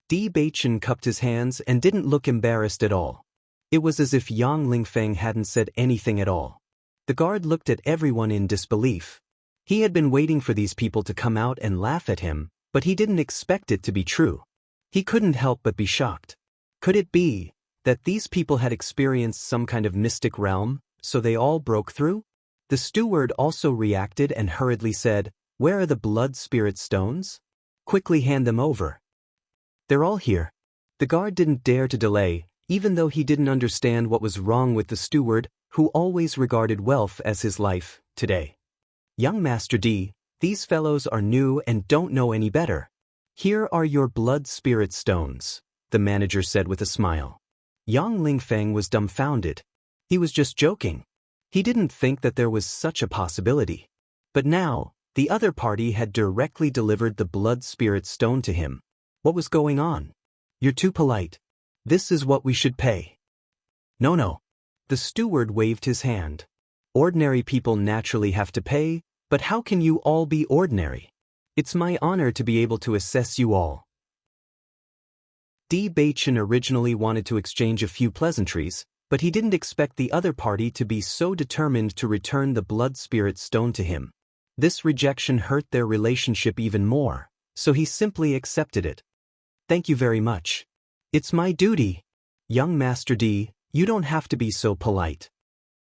Bewitching cupped his hands and didn't look embarrassed at all. It was as if Yang Lingfeng hadn't said anything at all. The guard looked at everyone in disbelief. He had been waiting for these people to come out and laugh at him, but he didn't expect it to be true. He couldn't help but be shocked. Could it be that these people had experienced some kind of mystic realm, so they all broke through? The steward also reacted and hurriedly said, "Where are the blood spirit stones? Quickly hand them over." "They're all here." The guard didn't dare to delay, even though he didn't understand what was wrong with the steward, who always regarded wealth as his life. Today, "Young Master D, these fellows are new and don't know any better. Here are your blood spirit stones," the manager said with a smile. Yang Lingfeng was dumbfounded. He was just joking. He didn't think that there was such a possibility. But now, the other party had directly delivered the blood spirit stone to him. What was going on? "You're too polite. This is what we should pay." No. The steward waved his hand. "Ordinary people naturally have to pay, but how can you all be ordinary? It's my honor to be able to assess you all." Bewitching originally wanted to exchange a few pleasantries, but he didn't expect the other party to be so determined to return the blood spirit stone to him. This rejection hurt their relationship even more, so he simply accepted it. "Thank you very much. It's my duty. Young Master D, you don't have to be so polite."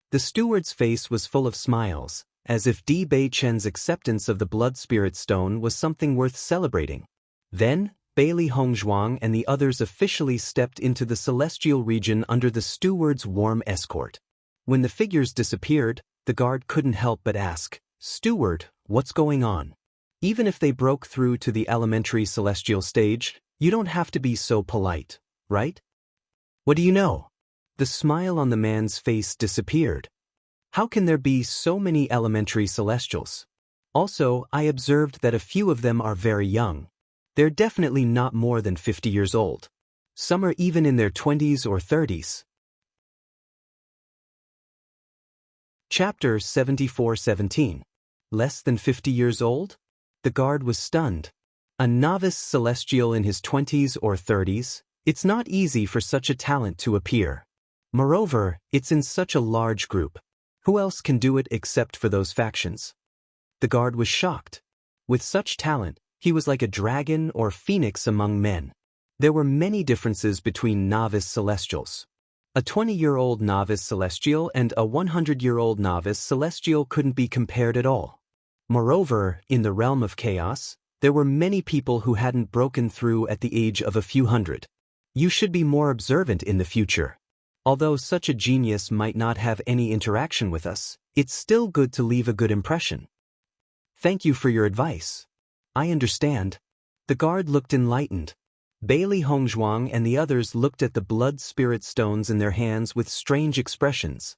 The steward's face was full of smiles, as if Bewitching's acceptance of the blood spirit stone was something worth celebrating. Then, Bailey Hongzhuang and the others officially stepped into the celestial region under the steward's warm escort. When the figures disappeared, the guard couldn't help but ask, "Steward, what's going on? Even if they broke through to the elementary celestial stage, you don't have to be so polite, right?" "What do you know?" The smile on the man's face disappeared. "How can there be so many elementary celestials? Also, I observed that a few of them are very young. They're definitely not more than 50 years old. Some are even in their 20s or 30s. Chapter 74-17. Less than 50 years old? The guard was stunned. A novice celestial in his 20s or 30s? It's not easy for such a talent to appear. Moreover, it's in such a large group. Who else can do it except for those factions? The guard was shocked. With such talent, he was like a dragon or phoenix among men. There were many differences between novice celestials. A 20-year-old novice celestial and a 100-year-old novice celestial couldn't be compared at all. Moreover, in the realm of chaos, there were many people who hadn't broken through at the age of a few hundred. You should be more observant in the future. Although such a genius might not have any interaction with us, it's still good to leave a good impression. Thank you for your advice. I understand. The guard looked enlightened. Bailey Hongzhuang and the others looked at the blood spirit stones in their hands with strange expressions.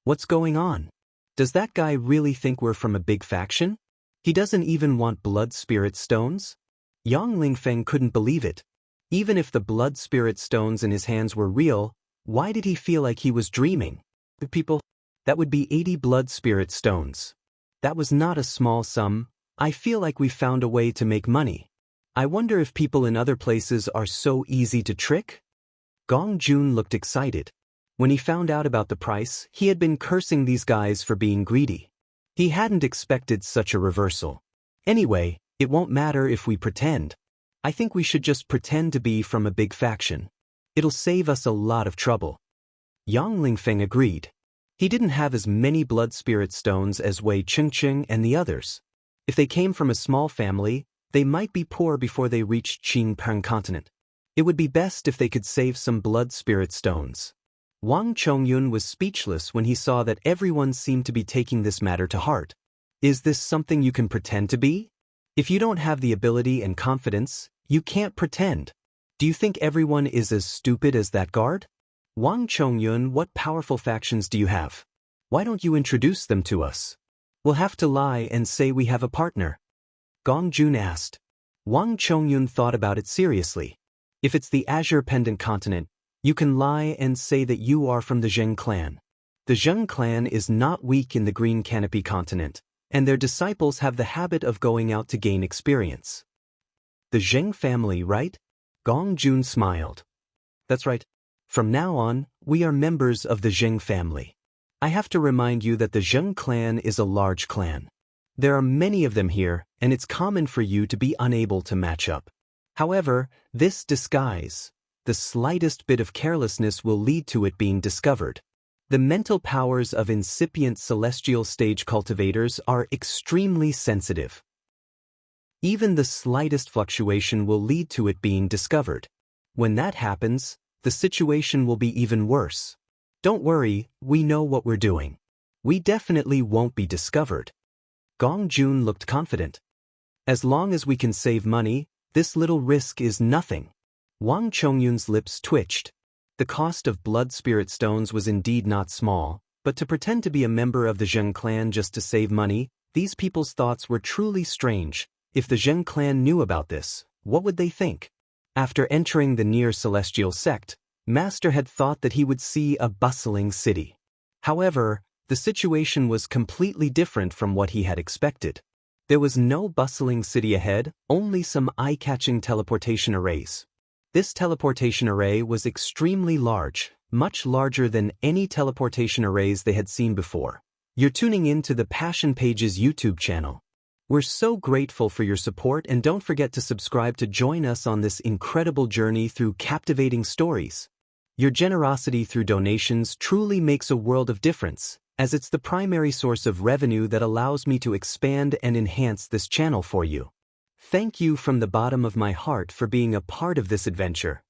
What's going on? Does that guy really think we're from a big faction? He doesn't even want blood spirit stones? Yang Lingfeng couldn't believe it. Even if the blood spirit stones in his hands were real, why did he feel like he was dreaming? The people, that would be 80 blood spirit stones. That was not a small sum. I feel like we found a way to make money. I wonder if people in other places are so easy to trick? Gong Jun looked excited. When he found out about the price, he had been cursing these guys for being greedy. He hadn't expected such a reversal. Anyway, it won't matter if we pretend. I think we should just pretend to be from a big faction. It'll save us a lot of trouble. Yang Lingfeng agreed. He didn't have as many blood spirit stones as Wei Chengcheng and the others. If they came from a small family, They might be poor before they reach Qingpeng continent. It would be best if they could save some blood spirit stones. Wang Chongyun was speechless when he saw that everyone seemed to be taking this matter to heart. Is this something you can pretend to be? If you don't have the ability and confidence, you can't pretend. Do you think everyone is as stupid as that guard? Wang Chongyun, what powerful factions do you have? Why don't you introduce them to us? We'll have to lie and say we have a partner. Gong Jun asked. Wang Chongyun thought about it seriously. If it's the Azure Pendant continent, you can lie and say that you are from the Zheng clan. The Zheng clan is not weak in the Green Canopy continent, and their disciples have the habit of going out to gain experience. The Zheng family, right? Gong Jun smiled. That's right. From now on, we are members of the Zheng family. I have to remind you that the Zheng clan is a large clan. There are many of them here, and it's common for you to be unable to match up. However, this disguise, the slightest bit of carelessness will lead to it being discovered. The mental powers of incipient celestial stage cultivators are extremely sensitive. Even the slightest fluctuation will lead to it being discovered. When that happens, the situation will be even worse. Don't worry, we know what we're doing. We definitely won't be discovered. Gong Jun looked confident. As long as we can save money, this little risk is nothing. Wang Chongyun's lips twitched. The cost of blood spirit stones was indeed not small, but to pretend to be a member of the Zheng clan just to save money, these people's thoughts were truly strange. If the Zheng clan knew about this, what would they think? After entering the near celestial sect, Master had thought that he would see a bustling city. However, the situation was completely different from what he had expected. There was no bustling city ahead, only some eye-catching teleportation arrays. This teleportation array was extremely large, much larger than any teleportation arrays they had seen before. You're tuning in to the Passion Pages YouTube channel. We're so grateful for your support, and don't forget to subscribe to join us on this incredible journey through captivating stories. Your generosity through donations truly makes a world of difference, as it's the primary source of revenue that allows me to expand and enhance this channel for you. Thank you from the bottom of my heart for being a part of this adventure.